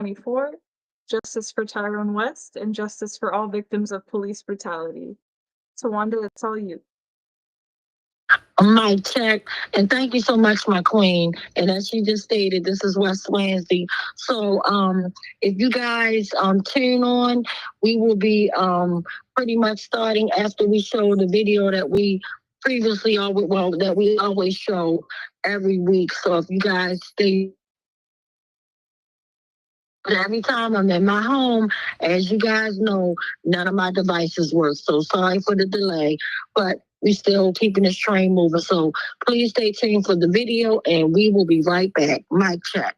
24, Justice for Tyrone West, and Justice for all victims of police brutality. Tawanda, it's all you. Mic check, and thank you so much, my queen. And as she just stated, this is West Wednesday. So if you guys tune on, we will be pretty much starting after we show the video that we previously that we always show every week. So if you guys stay. Every time I'm in my home, as you guys know, none of my devices work. So sorry for the delay, but we still keeping this train moving. So please stay tuned for the video, and we will be right back. Mic check.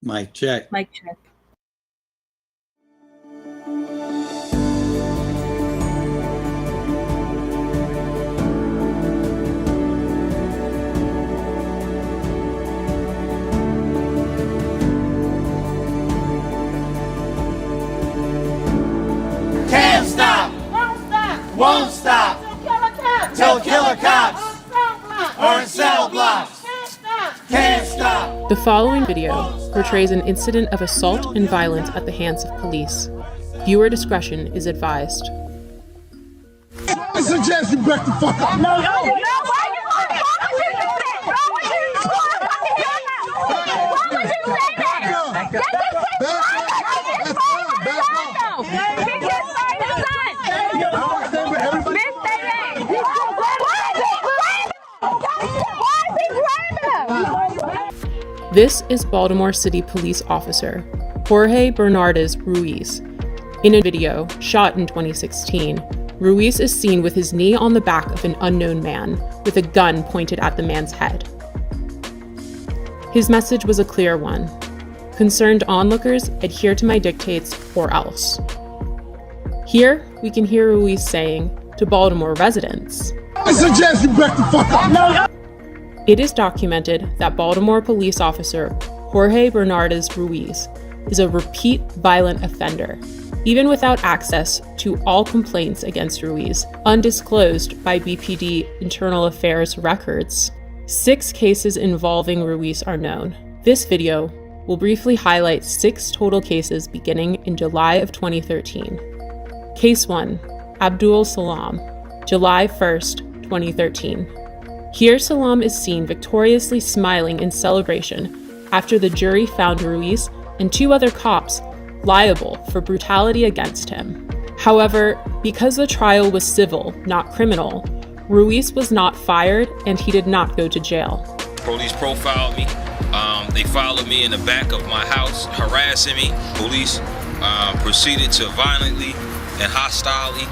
Mic check. Mic check. Can't stop, won't stop, till killer cops are in cell blocks. Can't stop. The following video portrays an incident of assault and violence at the hands of police. Viewer discretion is advised. I suggest you back the fuck up. No. This is Baltimore City Police Officer Jorge Bernardes Ruiz. In a video shot in 2016, Ruiz is seen with his knee on the back of an unknown man with a gun pointed at the man's head. His message was a clear one. Concerned onlookers, adhere to my dictates or else. Here, we can hear Ruiz saying to Baltimore residents, I suggest you back the fuck up. No. It is documented that Baltimore police officer Jorge Bernardes Ruiz is a repeat violent offender, even without access to all complaints against Ruiz, undisclosed by BPD Internal Affairs records. 6 cases involving Ruiz are known. This video will briefly highlight 6 total cases beginning in July of 2013. Case 1, Abdul Salam, July 1st, 2013. Here Salam is seen victoriously smiling in celebration after the jury found Ruiz and 2 other cops liable for brutality against him. However, because the trial was civil, not criminal, Ruiz was not fired and he did not go to jail. Police profiled me. They followed me in the back of my house, harassing me. Police proceeded to violently and hostilely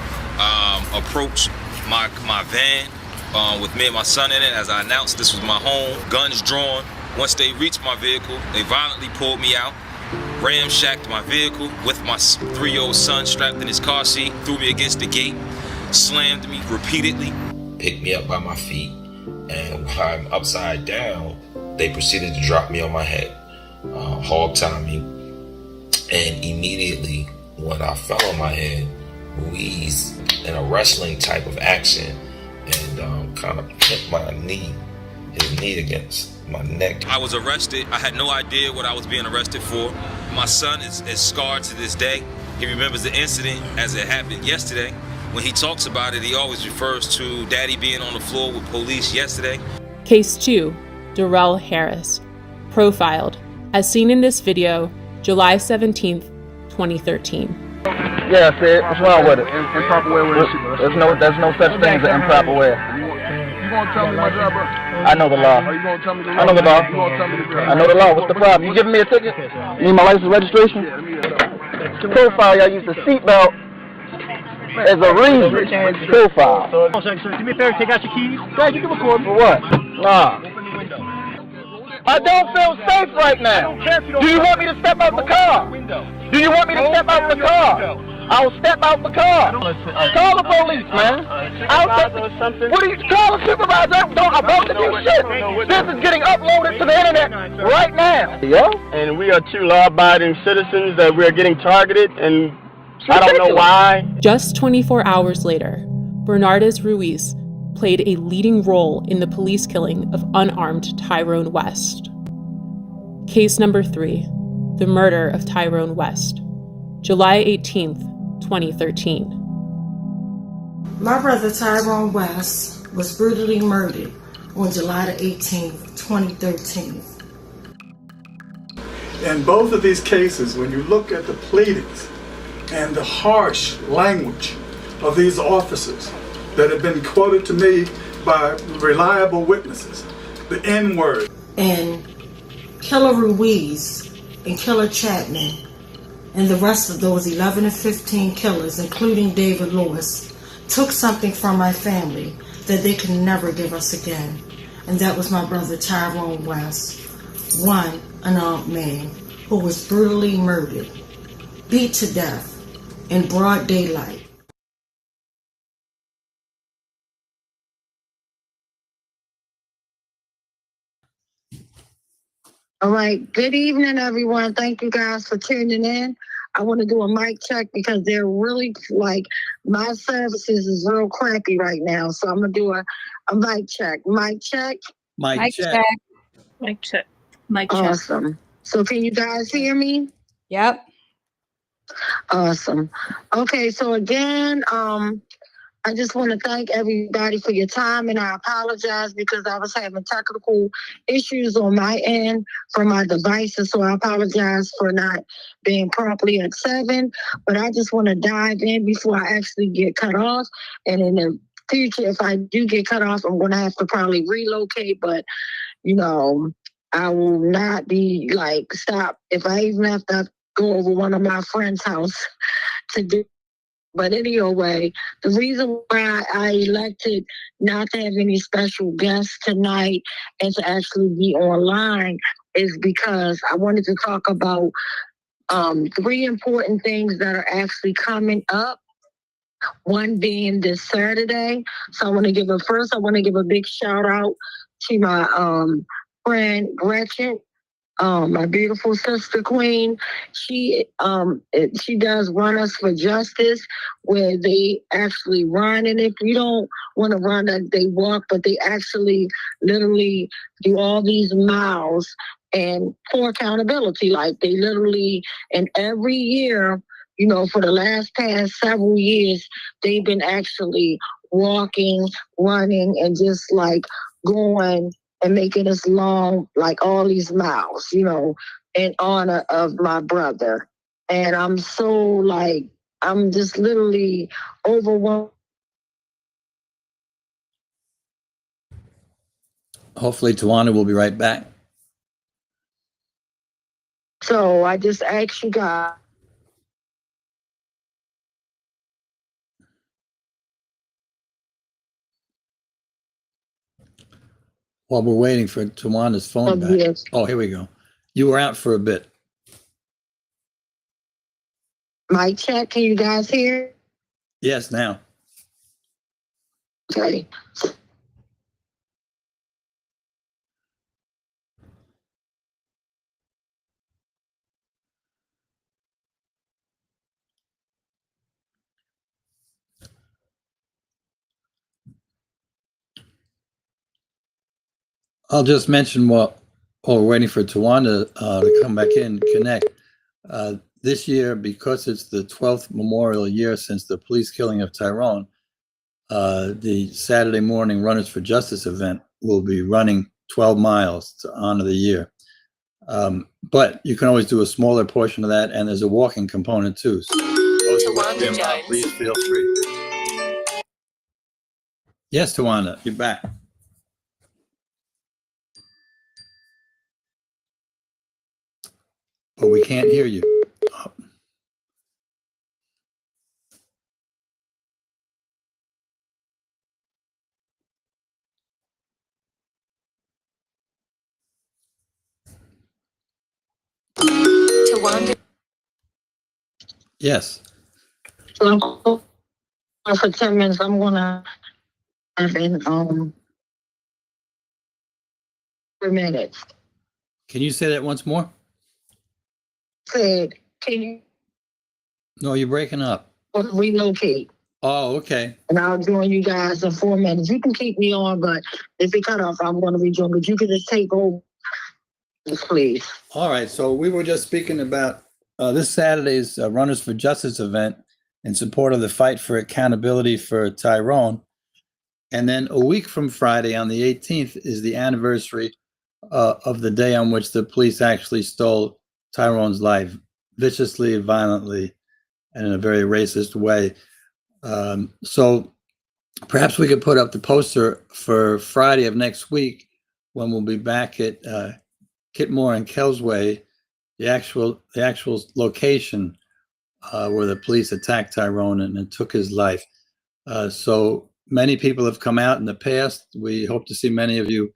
approach my van with me and my son in it. As I announced, this was my home, guns drawn. Once they reached my vehicle, they violently pulled me out, ramshacked my vehicle with my 3-year-old son strapped in his car seat, threw me against the gate, slammed me repeatedly. Picked me up by my feet, and while I'm upside down, they proceeded to drop me on my head, hog-tie me, and immediately when I fell on my head, Ruiz, in a wrestling type of action, and kind of hit his knee against my neck. I was arrested. I had no idea what I was being arrested for. My son is scarred to this day. He remembers the incident as it happened yesterday. When he talks about it, he always refers to Daddy being on the floor with police yesterday. Case 2, Darrell Harris, profiled, as seen in this video, July 17th, 2013. Yeah, Sid, what's wrong with it? Improper way with it. There's no such thing as an improper way. You gonna tell me my job, bro? I know the law. Are you gonna tell me the law? I know the law. You gonna tell me the I know the law. What's the problem? You giving me a ticket? You need my license registration? Yeah, let me get it up. Profile, y'all use the seatbelt as a reason. Profile. Oh, sir, do me a favor, take out your keys. Dad, you can record me. For what? Nah. I don't feel safe right now. Do you want me to step out the car? Do you want me to step out the car? I'll step out the car. Call the police, man. What do you call a supervisor? I'm about to do shit. This is getting uploaded to the internet right now. Yeah? And we are 2 law-abiding citizens that we are getting targeted, and I don't know why. Just 24 hours later, Bernardes Ruiz played a leading role in the police killing of unarmed Tyrone West. Case number 3, the murder of Tyrone West, July 18th, 2013. My brother Tyrone West was brutally murdered on July the 18th, 2013. In both of these cases, when you look at the pleadings and the harsh language of these officers that have been quoted to me by reliable witnesses, the N-word. And Killer Ruiz and Killer Chapman and the rest of those 11 or 15 killers, including David Lewis, took something from my family that they can never give us again. And that was my brother Tyrone West, one unarmed man who was brutally murdered, beat to death in broad daylight. All right. Good evening, everyone. Thank you guys for tuning in. I want to do a mic check because they're really my services is real crappy right now. So I'm going to do a mic check. Mic check. Mic check. Mic check. Mic check. Awesome. So can you guys hear me? Yep. Awesome. Okay. So again, I just want to thank everybody for your time, and I apologize because I was having technical issues on my end for my devices, so I apologize for not being properly at 7, but I just want to dive in before I actually get cut off, and in the future, if I do get cut off, I'm going to have to probably relocate, but, I will not be stop if I even have to go over one of my friend's house to do. But anyway, the reason why I elected not to have any special guests tonight and to actually be online is because I wanted to talk about 3 important things that are actually coming up. One being this Saturday. So I want to give a big shout out to my friend Gretchen. My beautiful sister queen, she does Run Us for Justice, where they actually run, and if you don't want to run, they walk, but they actually literally do all these miles and for accountability. They literally, and every year, for the past several years, they've been actually walking, running, and just going and making us long, all these miles, in honor of my brother. And I'm so I'm just literally overwhelmed. Hopefully Tawana will be right back. So I just ask you guys. While we're waiting for Tawana's phone back. Yes. Oh, here we go. You were out for a bit. Mic check, can you guys hear? Yes, now. Okay. I'll just mention while we're waiting for Tawana to come back in, connect. This year, because it's the 12th memorial year since the police killing of Tyrone, the Saturday morning Runners for Justice event will be running 12 miles to honor the year. But you can always do a smaller portion of that, and there's a walking component too. So please feel free. Yes, Tawana, you're back. But we can't hear you. Oh. Yes. So for 10 minutes, I'm gonna have in 3 minutes. Can you say that once more? Said, can you No, you're breaking up. relocate? Oh, okay. And I'll join you guys in 4 minutes. You can keep me on, but if it cut off, I'm going to rejoin. But you can just take over please. All right, so we were just speaking about this Saturday's Runners for Justice event in support of the fight for accountability for Tyrone. And then a week from Friday, on the 18th, is the anniversary of the day on which the police actually stole Tyrone's life, viciously, violently, and in a very racist way. So perhaps we could put up the poster for Friday of next week, when we'll be back at Kitmore and Kelsway, the actual location where the police attacked Tyrone and took his life. So many people have come out in the past. We hope to see many of you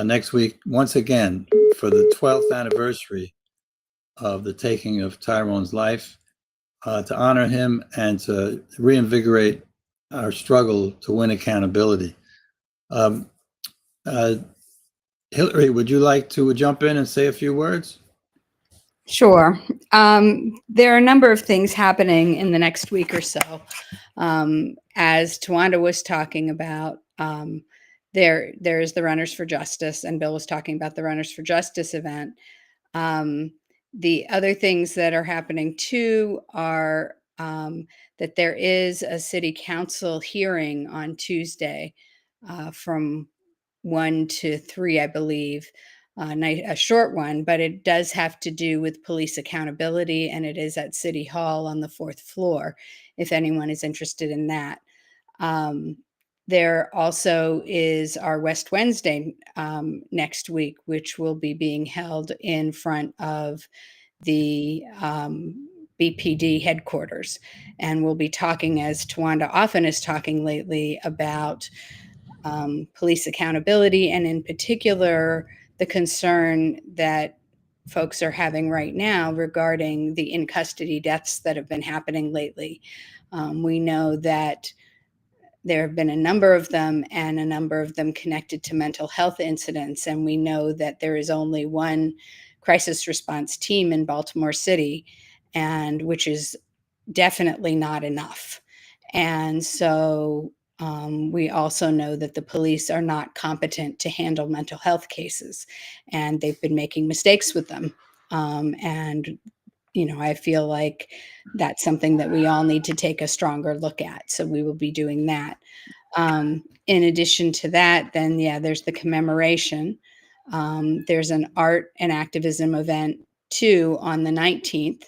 next week, once again, for the 12th anniversary of the taking of Tyrone's life, to honor him and to reinvigorate our struggle to win accountability. Hillary, would you like to jump in and say a few words? Sure. There are a number of things happening in the next week or so. As Tawanda was talking about, there's the Runners for Justice, and Bill was talking about the Runners for Justice event. The other things that are happening too are that there is a city council hearing on Tuesday from 1 to 3, I believe. A short one, but it does have to do with police accountability, and it is at City Hall on the 4th floor, if anyone is interested in that. There also is our West Wednesday next week, which will be being held in front of the BPD headquarters. And we'll be talking, as Tawanda often is talking lately, about police accountability, and in particular, the concern that folks are having right now regarding the in-custody deaths that have been happening lately. We know that there have been a number of them, and a number of them connected to mental health incidents. And we know that there is only one crisis response team in Baltimore City, and which is definitely not enough. And so we also know that the police are not competent to handle mental health cases, and they've been making mistakes with them. And, I feel like that's something that we all need to take a stronger look at. So we will be doing that. In addition to that, then, there's the commemoration. There's an art and activism event too on the 19th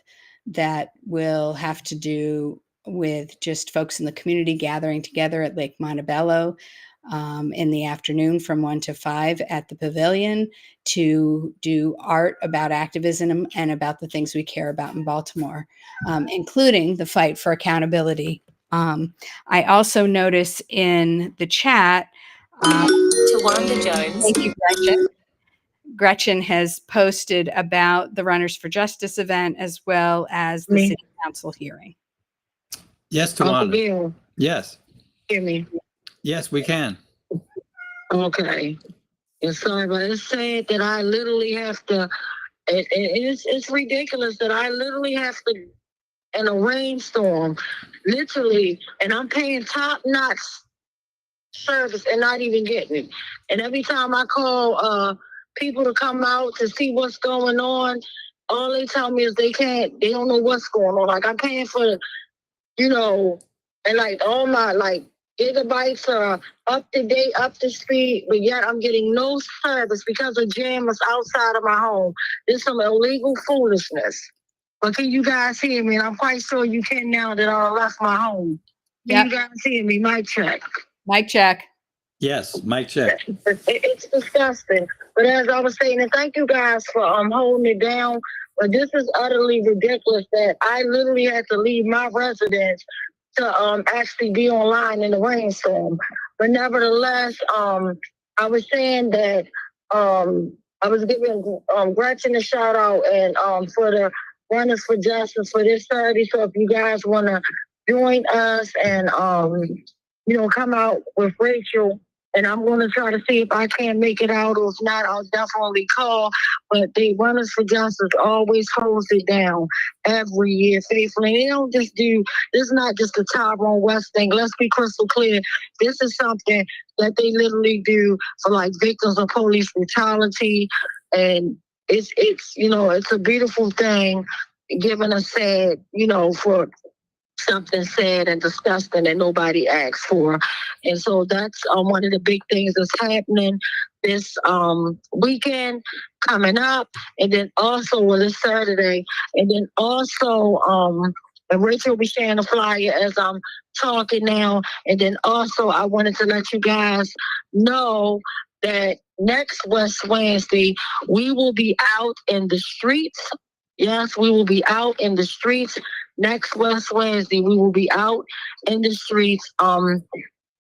that will have to do with just folks in the community gathering together at Lake Montebello in the afternoon from 1 to 5 at the pavilion to do art about activism and about the things we care about in Baltimore, including the fight for accountability. I also notice in the chat, Tawanda Jones. Thank you, Gretchen. Gretchen has posted about the Runners for Justice event as well as the City Council hearing. Yes, Uncle Tawanda. Bill, Yes. hear me? Yes, we can. Okay. And sorry, but it's sad that I literally have to, it's ridiculous that I literally have to, in a rainstorm, literally, and I'm paying top-notch service and not even getting it. And every time I call people to come out to see what's going on, all they tell me is they don't know what's going on. Like, I'm paying for, and like all my gigabytes are up to date, up to speed, but yet I'm getting no service because of jammers outside of my home. There's some illegal foolishness. But can you guys hear me? And I'm quite sure you can now that I left my home. Can you guys hear me? Mic check. Mic check. Yes, mic check. It's disgusting. But as I was saying, and thank you guys for holding it down. But this is utterly ridiculous that I literally had to leave my residence to actually be online in the rainstorm. But nevertheless, I was saying that I was giving Gretchen a shout out and for the Runners for Justice for this Saturday. So if you guys want to join us and come out with Rachel, and I'm going to try to see if I can make it out, or if not, I'll definitely call. But the Runners for Justice always holds it down every year faithfully. They don't just do, this is not just a Tyrone West thing. Let's be crystal clear. This is something that they literally do for victims of police brutality and it's a beautiful thing, given a sad, for something sad and disgusting that nobody asked for. And so that's one of the big things that's happening this weekend coming up. And then also, this Saturday. And then also, and Rachel will be sharing a flyer as I'm talking now. And then also, I wanted to let you guys know that next West Wednesday, we will be out in the streets. Yes, we will be out in the streets. Next West Wednesday, we will be out in the streets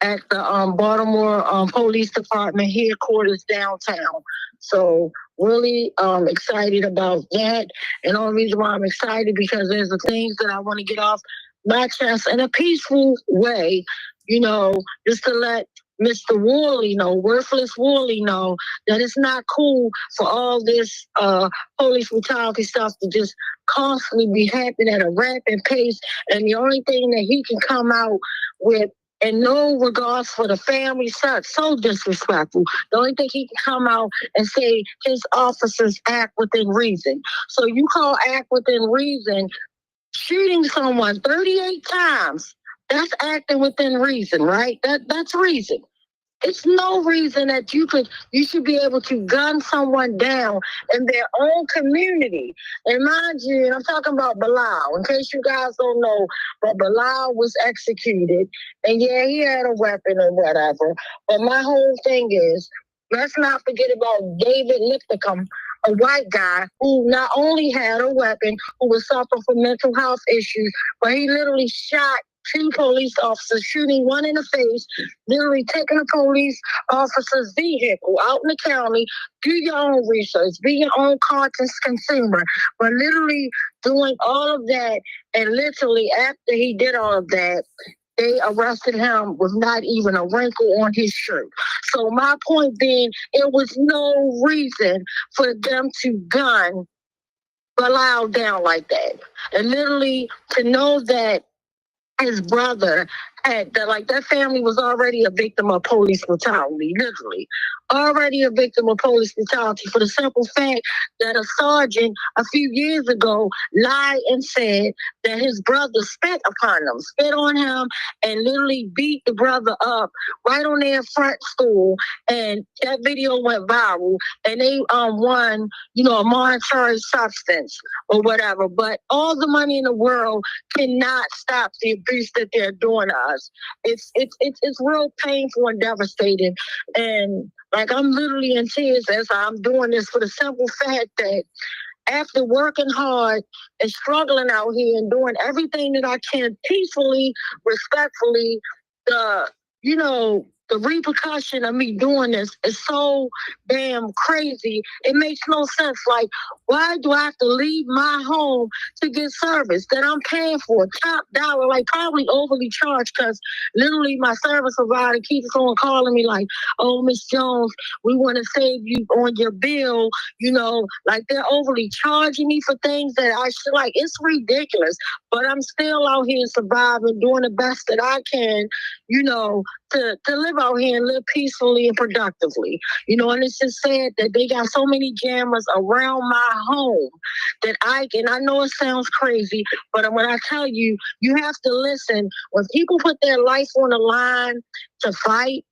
at the Baltimore Police Department headquarters downtown. So really excited about that. And the only reason why I'm excited because there's the things that I want to get off my chest in a peaceful way, just to let Mr. Worley know, Worthless Worley know that it's not cool for all this police brutality stuff to just constantly be happening at a rapid pace. And the only thing that he can come out with, and no regards for the family, so disrespectful. The only thing he can come out and say his officers act within reason. So you call act within reason, shooting someone 38 times, that's acting within reason, right? That's reason. It's no reason that you should be able to gun someone down in their own community. And mind you, I'm talking about Bilal, in case you guys don't know, but Bilal was executed. And yeah, he had a weapon or whatever. But my whole thing is, let's not forget about David Lipicum, a white guy who not only had a weapon, who was suffering from mental health issues, but he literally shot 2 police officers, shooting one in the face, literally taking a police officer's vehicle out in the county. Do your own research, be your own conscious consumer. But literally doing all of that, and literally after he did all of that, they arrested him with not even a wrinkle on his shirt. So my point being, it was no reason for them to gun Bilal down like that. And literally to know that his brother had that family was already a victim of police brutality, literally. Already a victim of police brutality for the simple fact that a sergeant a few years ago lied and said that his brother spit on him, and literally beat the brother up right on their front stool. And that video went viral, and they won, a monetary substance or whatever. But all the money in the world cannot stop the abuse that they're doing to us. It's real painful and devastating. And I'm literally in tears as I'm doing this for the simple fact that after working hard and struggling out here and doing everything that I can peacefully, respectfully, the repercussion of me doing this is so damn crazy. It makes no sense. Why do I have to leave my home to get service that I'm paying for top dollar, probably overly charged, because literally my service provider keeps on calling me oh, Miss Jones, we want to save you on your bill. They're overly charging me for things that I should it's ridiculous. But I'm still out here surviving, doing the best that I can, to live out here and live peacefully and productively. And it's just sad that they got so many cameras around my home that I know it sounds crazy, but when I tell you, you have to listen. When people put their life on the line to fight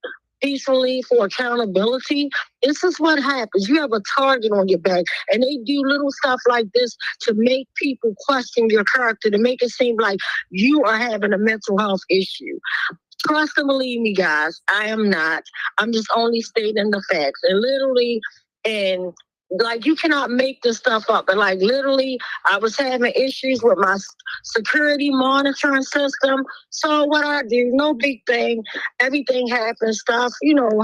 peacefully for accountability, this is what happens. You have a target on your back, and they do little stuff like this to make people question your character, to make it seem like you are having a mental health issue. Trust and believe me, guys, I am not. I'm just only stating the facts. And literally, and you cannot make this stuff up. But literally, I was having issues with my security monitoring system. So what I do, no big thing. Everything happens, stuff,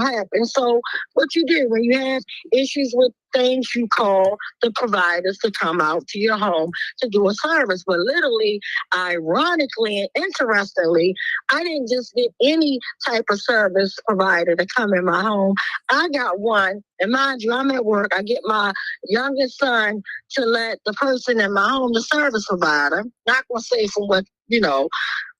happens. So what you do when you have issues with things, you call the providers to come out to your home to do a service. But literally, ironically and interestingly, I didn't just get any type of service provider to come in my home. I got one, and mind you, I'm at work. I get my youngest son to let the person in my home, the service provider, not going to say from what,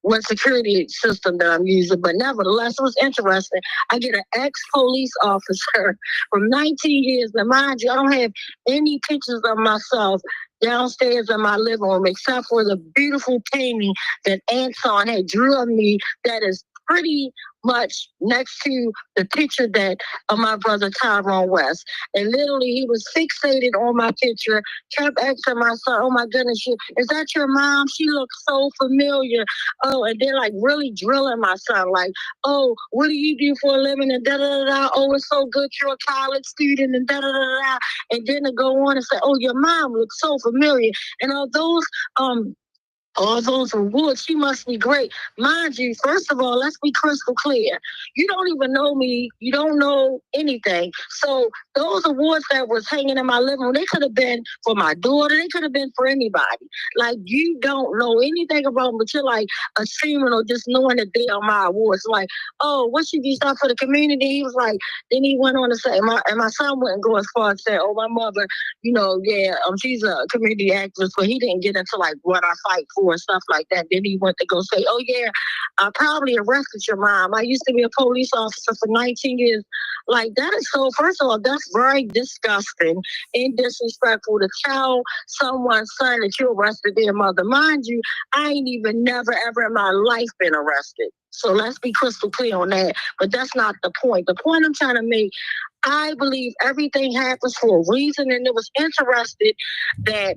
what security system that I'm using, but nevertheless, it was interesting. I get an ex-police officer from 19 years. Now, mind you, I don't have any pictures of myself downstairs in my living room except for the beautiful painting that Anton had drew of me that is pretty much next to the picture that of my brother Tyrone West. And literally he was fixated on my picture, kept asking my son, oh my goodness, is that your mom? She looks so familiar. Oh, and then like really drilling my son, like, oh, what do you do for a living? And da da da da. Oh, it's so good you're a college student and da da da da. And then to go on and say, oh, your mom looks so familiar. And all those awards, she must be great. Mind you, first of all, let's be crystal clear. You don't even know me. You don't know anything. So those awards that was hanging in my living room, they could have been for my daughter. They could have been for anybody. Like, you don't know anything about them, but you're like assuming or just knowing that they are my awards. Like, oh, what you do stuff for the community? He was like, then he went on to say, my son wouldn't go as far as say, oh, my mother, she's a community activist, but he didn't get into like what I fight for and stuff like that. Then he went to go say, oh yeah, I probably arrested your mom. I used to be a police officer for 19 years. Like, that is so, first of all, that's very disgusting and disrespectful to tell someone's son that you arrested their mother. Mind you, I ain't even never ever in my life been arrested. So let's be crystal clear on that. But that's not the point. The point I'm trying to make, I believe everything happens for a reason, and it was interested that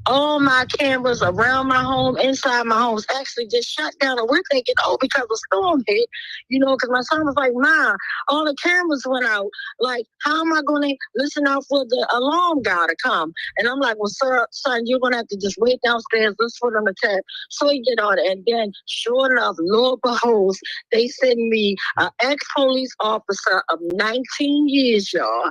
all my cameras around my home, inside my home, was actually just shut down. And we're thinking, oh, because the storm hit, because my son was like, Mom, all the cameras went out. Like, how am I going to listen out for the alarm guy to come? And I'm like, well, sir, son, you're going to have to just wait downstairs, listen for them to tap. So he get on it. And then, sure enough, Lord beholds, they send me an ex-police officer of 19 years, y'all.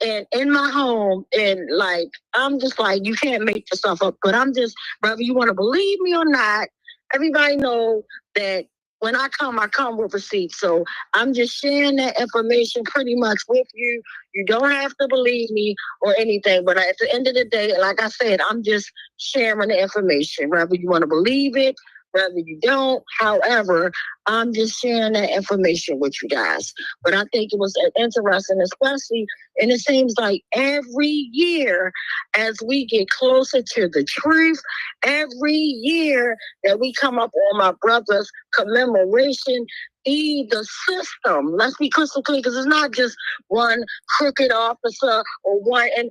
And in my home, and like, I'm just like, you can't make this stuff up. But I'm just, whether you want to believe me or not, everybody know that when I come with receipts. So I'm just sharing that information pretty much with you. You don't have to believe me or anything. But at the end of the day, like I said, I'm just sharing the information, whether you want to believe it, whether you don't. However, I'm just sharing that information with you guys. But I think it was interesting, especially, and it seems like every year as we get closer to the truth, every year that we come up on my brother's commemoration, the system, let's be crystal clear, because it's not just one crooked officer or one, and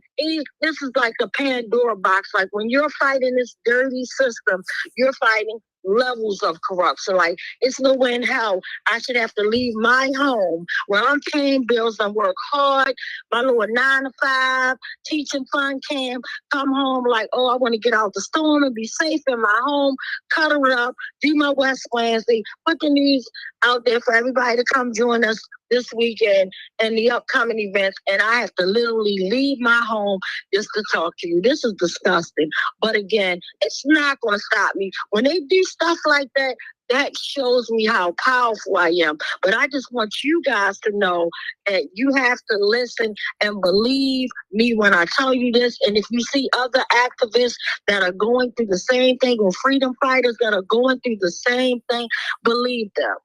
this is like a Pandora box. Like, when you're fighting this dirty system, you're fighting levels of corruption. Like, it's no way in hell I should have to leave my home where I'm paying bills and work hard, my little 9 to 5 teaching fun camp, come home like, oh, I want to get out the storm and be safe in my home, cuddle it up, do my West Wednesday, put the news out there for everybody to come join us this weekend and the upcoming events, and I have to literally leave my home just to talk to you. This is disgusting. But again, it's not going to stop me. When they do stuff like that, that shows me how powerful I am. But I just want you guys to know that you have to listen and believe me when I tell you this. And if you see other activists that are going through the same thing, or freedom fighters that are going through the same thing, believe them.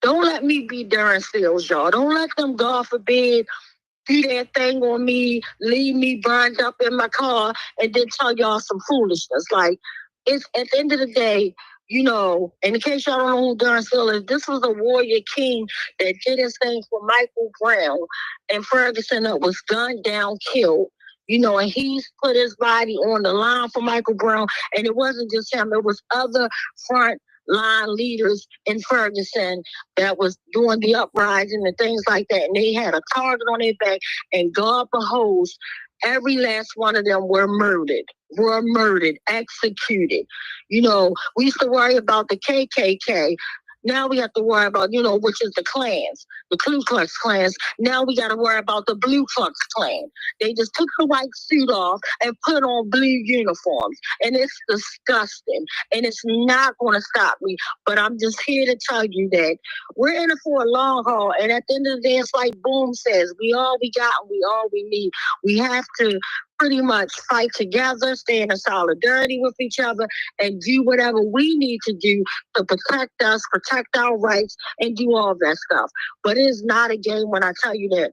Don't let me be darn stills, y'all. Don't let them, God forbid, do that thing on me, leave me burned up in my car, and then tell y'all some foolishness. Like, it's at the end of the day, and in case y'all don't know who Darn Still is, this was a warrior king that did his thing for Michael Brown and Ferguson, that was gunned down, killed. And he's put his body on the line for Michael Brown. And it wasn't just him, it was other front line leaders in Ferguson that was doing the uprising and things like that. And they had a target on their back, and God beholds, every last one of them were murdered, executed. We used to worry about the KKK. Now we have to worry about, which is the Klans, the Ku Klux Klans. Now we got to worry about the Blue Klux Klan. They just took the white suit off and put on blue uniforms. And it's disgusting. And it's not going to stop me. But I'm just here to tell you that we're in it for a long haul. And at the end of the day, it's like Boom says, we all we got and we all we need. We have to pretty much fight together, stand in solidarity with each other, and do whatever we need to do to protect us, protect our rights, and do all that stuff. But it is not a game when I tell you that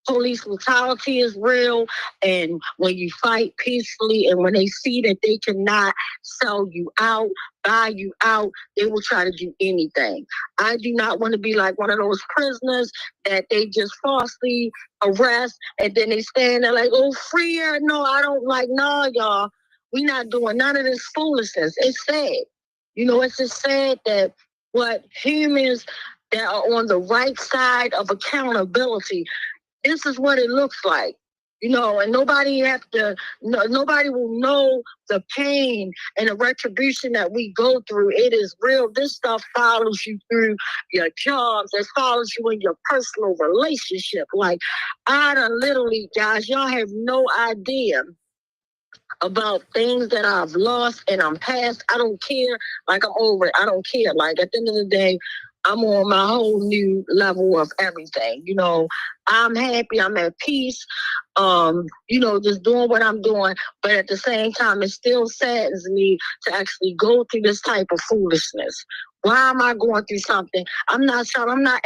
police brutality is real, and when you fight peacefully and when they see that they cannot sell you out, buy you out, they will try to do anything. I do not want to be like one of those prisoners that they just falsely arrest and then they stand there like, oh, free her. No, I don't like, no, y'all. We're not doing none of this foolishness. It's sad. You know, it's just sad that what humans that are on the right side of accountability, this is what it looks like, you know, and nobody will know the pain and the retribution that we go through. It is real. This stuff follows you through your jobs. It follows you in your personal relationship. Like, I done literally, guys, y'all have no idea about things that I've lost and I'm past. I don't care. Like, I'm over it. I don't care. Like, at the end of the day, I'm on my whole new level of everything. You know, I'm happy. I'm at peace. You know, just doing what I'm doing. But at the same time, it still saddens me to actually go through this type of foolishness. Why am I going through something? I'm not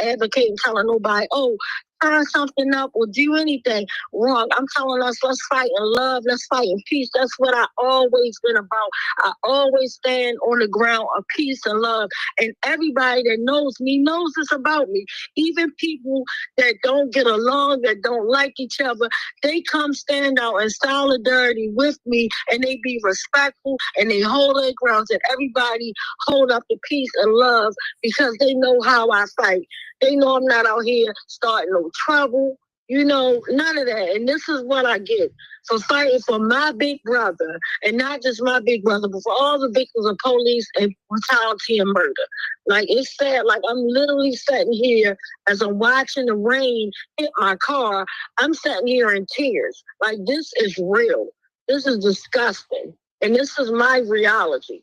advocating, telling nobody, oh, turn something up or do anything wrong. I'm telling us, let's fight in love, let's fight in peace. That's what I always been about. I always stand on the ground of peace and love. And everybody that knows me knows this about me. Even people that don't get along, that don't like each other, they come stand out in solidarity with me, and they be respectful and they hold their grounds, and everybody hold up the peace and love because they know how I fight. They know I'm not out here starting no trouble, you know, none of that. And this is what I get for fighting for my big brother, and not just my big brother, but for all the victims of police and brutality and murder. Like, it's sad. Like, I'm literally sitting here as I'm watching the rain hit my car. I'm sitting here in tears. Like, this is real. This is disgusting. And this is my reality.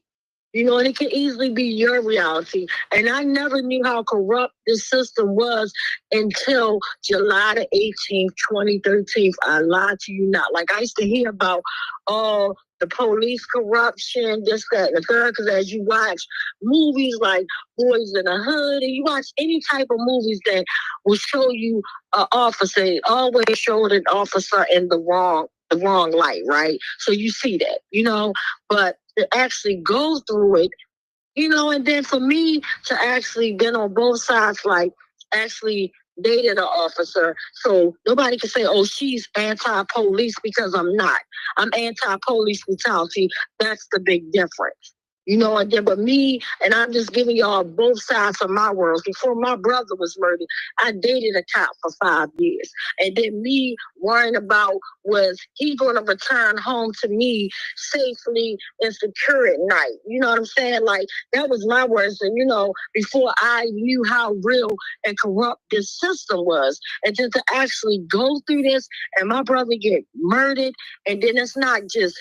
You know, and it can easily be your reality. And I never knew how corrupt this system was until July the 18th, 2013. I lied to you not. Like, I used to hear about all the police corruption, this, that, and the third, because as you watch movies like Boys in the Hood, and you watch any type of movies that will show you an officer, it always showed an officer in the wrong light, right? So you see that, you know, but to actually go through it, you know, and then for me to actually been on both sides, like actually dated an officer, so nobody can say, oh, she's anti-police, because I'm not. I'm anti-police brutality. That's the big difference. You know, and then, but me, and I'm just giving y'all both sides of my world. Before my brother was murdered, I dated a cop for 5 years. And then me worrying about, was he going to return home to me safely and secure at night? You know what I'm saying? Like, that was my words. And, you know, before I knew how real and corrupt this system was. And then to actually go through this and my brother get murdered, and then it's not just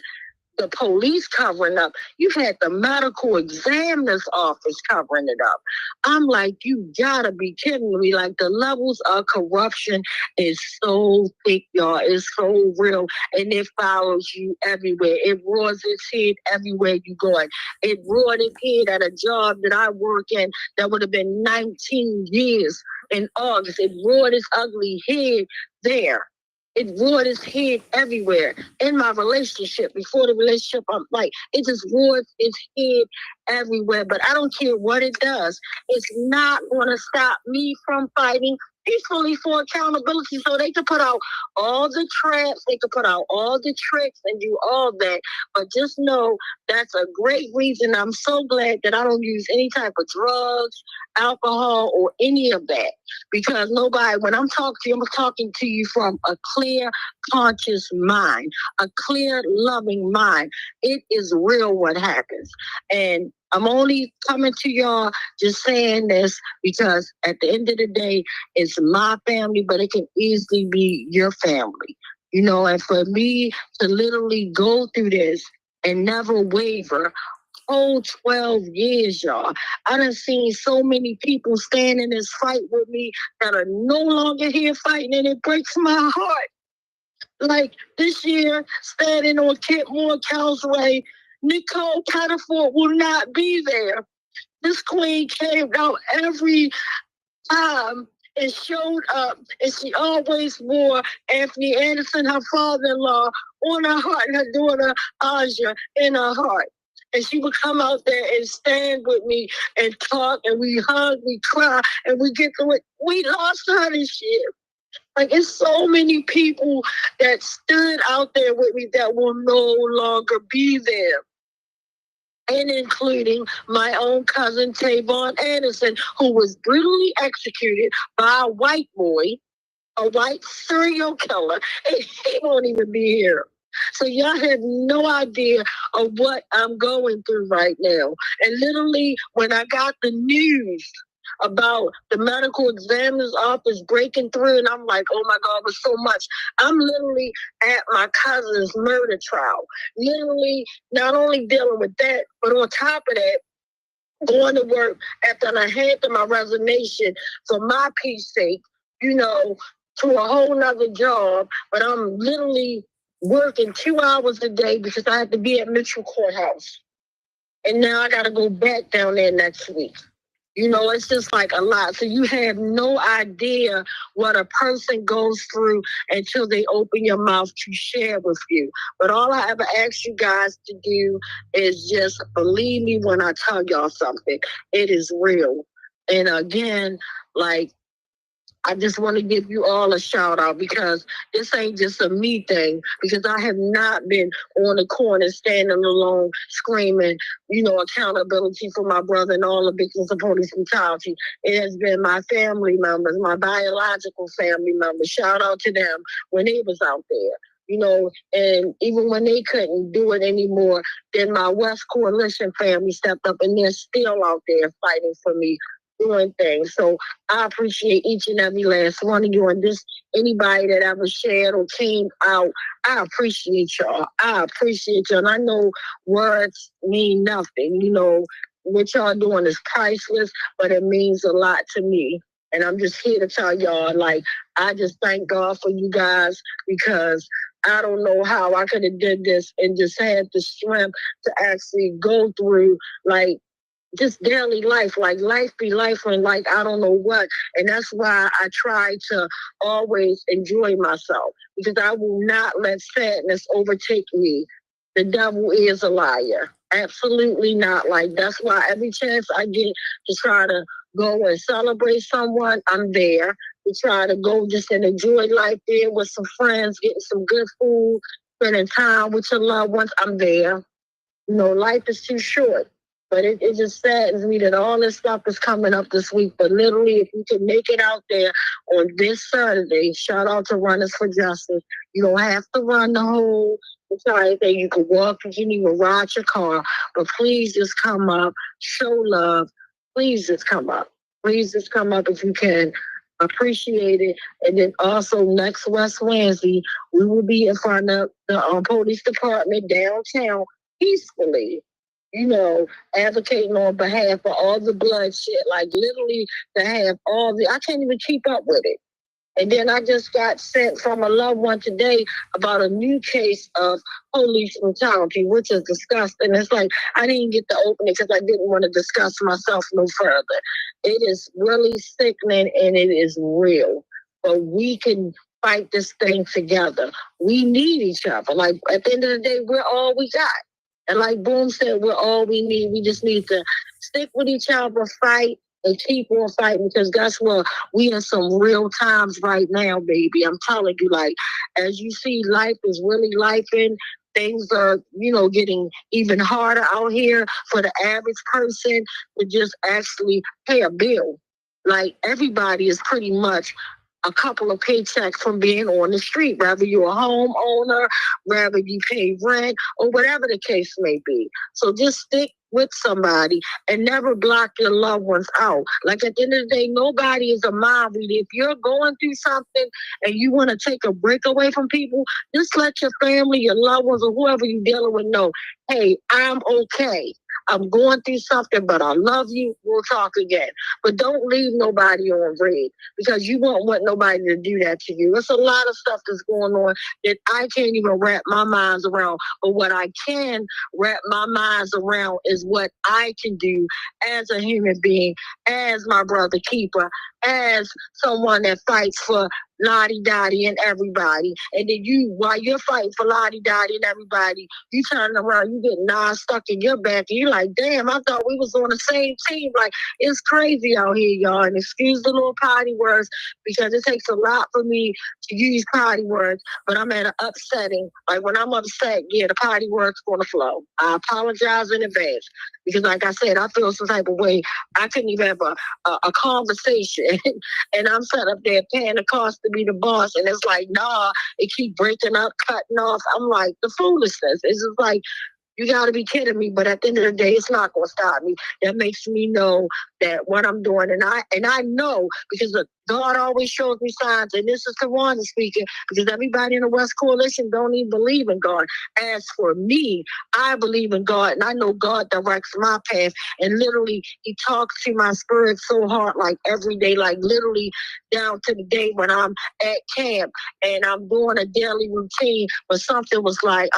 the police covering up. You've had the medical examiner's office covering it up. I'm like, you gotta be kidding me. Like, the levels of corruption is so thick, y'all. It's so real. And it follows you everywhere. It roars its head everywhere you go. It roared its head at a job that I work in that would have been 19 years in August. It roared its ugly head there. It roared its head everywhere. In my relationship, before the relationship, I'm like, it just roared its head everywhere. But I don't care what it does. It's not going to stop me from fighting peacefully for accountability, so they can put out all the traps, they can put out all the tricks and do all that. But just know that's a great reason. I'm so glad that I don't use any type of drugs, alcohol, or any of that. Because nobody, when I'm talking to you, I'm talking to you from a clear, conscious mind, a clear, loving mind. It is real what happens. And I'm only coming to y'all just saying this because at the end of the day, it's my family, but it can easily be your family. You know, and for me to literally go through this and never waver, whole 12 years, y'all. I done seen so many people stand in this fight with me that are no longer here fighting, and it breaks my heart. Like this year, standing on Kentmore Causeway, Nicole Catafort will not be there. This queen came out every time and showed up, and she always wore Anthony Anderson, her father-in-law, on her heart, and her daughter Aja in her heart. And she would come out there and stand with me and talk, and we hug, we cry, and we get through it. We lost her this year. Like, it's so many people that stood out there with me that will no longer be there. And including my own cousin, Tavon Anderson, who was brutally executed by a white boy, a white serial killer, and he won't even be here. So y'all have no idea of what I'm going through right now. And literally, when I got the news about the medical examiner's office breaking through, and I'm like, oh my God, it was so much. I'm literally at my cousin's murder trial. Literally, not only dealing with that, but on top of that, going to work after I handed my resignation for my peace sake, you know, to a whole nother job. But I'm literally working 2 hours a day because I have to be at Mitchell Courthouse. And now I got to go back down there next week. You know, it's just like a lot. So you have no idea what a person goes through until they open your mouth to share with you. But all I ever ask you guys to do is just believe me when I tell y'all something. It is real. And again, like, I just want to give you all a shout out because this ain't just a me thing, because I have not been on the corner standing alone screaming, you know, accountability for my brother and all the victims of police brutality. It has been my family members, my biological family members. Shout out to them when they was out there. You know, and even when they couldn't do it anymore, then my West Coalition family stepped up and they're still out there fighting for me, doing things. So I appreciate each and every last one of you, and this anybody that ever shared or came out. I appreciate y'all. I appreciate y'all. And I know words mean nothing. You know, what y'all doing is priceless, but it means a lot to me. And I'm just here to tell y'all, like, I just thank God for you guys, because I don't know how I could have did this and just had the strength to actually go through, like, just daily life, like life be life, and like I don't know what. And that's why I try to always enjoy myself, because I will not let sadness overtake me. The devil is a liar. Absolutely not. Like, that's why every chance I get to try to go and celebrate someone, I'm there. To try to go just and enjoy life there with some friends, getting some good food, spending time with your loved ones, I'm there. You know, life is too short. But it just saddens me that all this stuff is coming up this week. But literally, if you can make it out there on this Saturday, shout out to Runners for Justice. You don't have to run the whole entire thing. You can walk, you can even ride your car. But please just come up, show love. Please just come up. Please just come up if you can. Appreciate it. And then also next West Wednesday, we will be in front of the police department downtown peacefully. You know, advocating on behalf of all the bloodshed, like literally to have all the, I can't even keep up with it. And then I just got sent from a loved one today about a new case of police brutality, which is disgusting. It's like, I didn't get to open it because I didn't want to discuss myself no further. It is really sickening and it is real. But we can fight this thing together. We need each other. Like, at the end of the day, we're all we got. And like Boom said, we're all we need. We just need to stick with each other, fight, and keep on fighting, because guess what? We in some real times right now, baby. I'm telling you, like, as you see, life is really lifing. Things are, you know, getting even harder out here for the average person to just actually pay a bill. Like, everybody is pretty much a couple of paychecks from being on the street, whether you're a homeowner, whether you pay rent, or whatever the case may be. So just stick with somebody and never block your loved ones out. Like, at the end of the day, nobody is a mind reader. If you're going through something and you want to take a break away from people, just let your family, your loved ones, or whoever you're dealing with know, hey, I'm okay. I'm going through something, but I love you. We'll talk again. But don't leave nobody on red, because you won't want nobody to do that to you. There's a lot of stuff that's going on that I can't even wrap my mind around. But what I can wrap my mind around is what I can do as a human being, as my brother keeper, as someone that fights for Lottie Dottie and everybody. And then you, while you're fighting for Lottie Dottie and everybody, you turn around, you get knives stuck in your back, and you're like, damn, I thought we was on the same team. Like, it's crazy out here, y'all. And excuse the little potty words, because it takes a lot for me to use potty words, but I'm at an upsetting. Like, when I'm upset, yeah, the potty words gonna flow. I apologize in advance, because like I said, I feel some type of way. I couldn't even have a conversation, and I'm set up there paying the cost to be the boss, and it's like, nah, it keep breaking up, cutting off. I'm like, the foolishness. It's just like, you got to be kidding me. But at the end of the day, it's not going to stop me. That makes me know that what I'm doing, and I know, because look, God always shows me signs, and this is Tawanda speaking, because everybody in the West Coalition don't even believe in God. As for me, I believe in God, and I know God directs my path, and literally he talks to my spirit so hard, like every day, like literally down to the day when I'm at camp and I'm doing a daily routine, but something was like,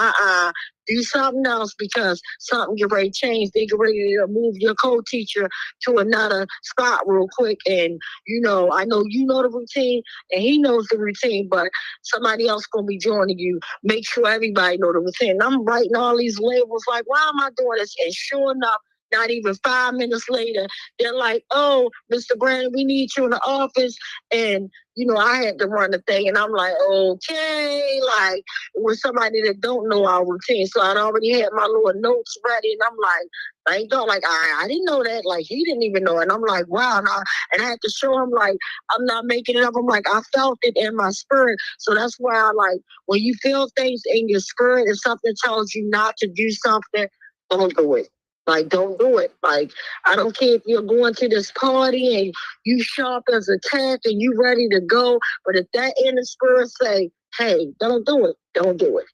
do something else, because something get ready to change. They get ready to move your co-teacher to another spot real quick. And, you know, I know you know the routine and he knows the routine, but somebody else going to be joining you. Make sure everybody know the routine. And I'm writing all these labels like, why am I doing this? And sure enough, not even 5 minutes later, they're like, oh, Mr. Brandon, we need you in the office. And, you know, I had to run the thing. And I'm like, okay, like, with somebody that don't know our routine. So I'd already had my little notes ready. And I'm like, I didn't know that. Like, he didn't even know it. And I'm like, wow. And I had to show him, like, I'm not making it up. I'm like, I felt it in my spirit. So that's why I like, when you feel things in your spirit and something tells you not to do something, don't do it. Like, don't do it. Like, I don't care if you're going to this party and you sharp as a tack and you ready to go, but if that inner spirit say, hey, don't do it, don't do it.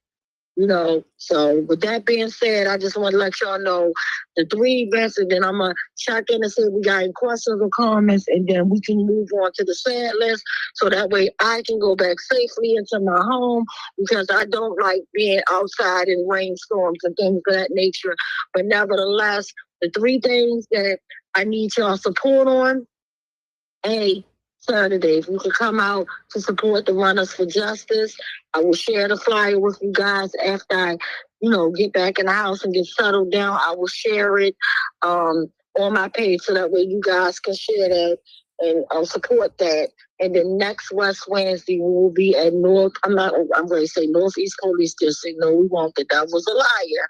You know, so with that being said, I just want to let y'all know the 3 events, and then I'm going to check in and see if we got any questions or comments, and then we can move on to the sad list, so that way I can go back safely into my home, because I don't like being outside in rainstorms and things of that nature. But nevertheless, the 3 things that I need y'all support on: Saturday, if you could come out to support the Runners for Justice. I will share the flyer with you guys after I, get back in the house and get settled down. I will share it on my page, so that way you guys can share that and support that. And then next West Wednesday, we will be at I'm going to say Northeast Police District. No, we won't. That was a liar.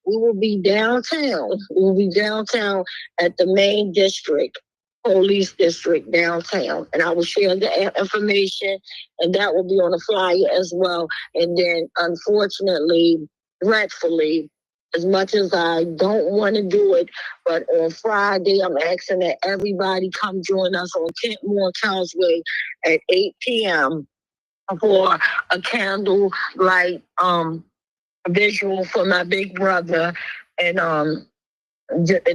We will be downtown. We will be downtown at the main district. Police district downtown, and I will share the information, and that will be on the flyer as well. And then, unfortunately, dreadfully, as much as I don't want to do it, but on Friday, I'm asking that everybody come join us on Kentmore Causeway at 8 p.m. for a candlelight visual for my big brother, and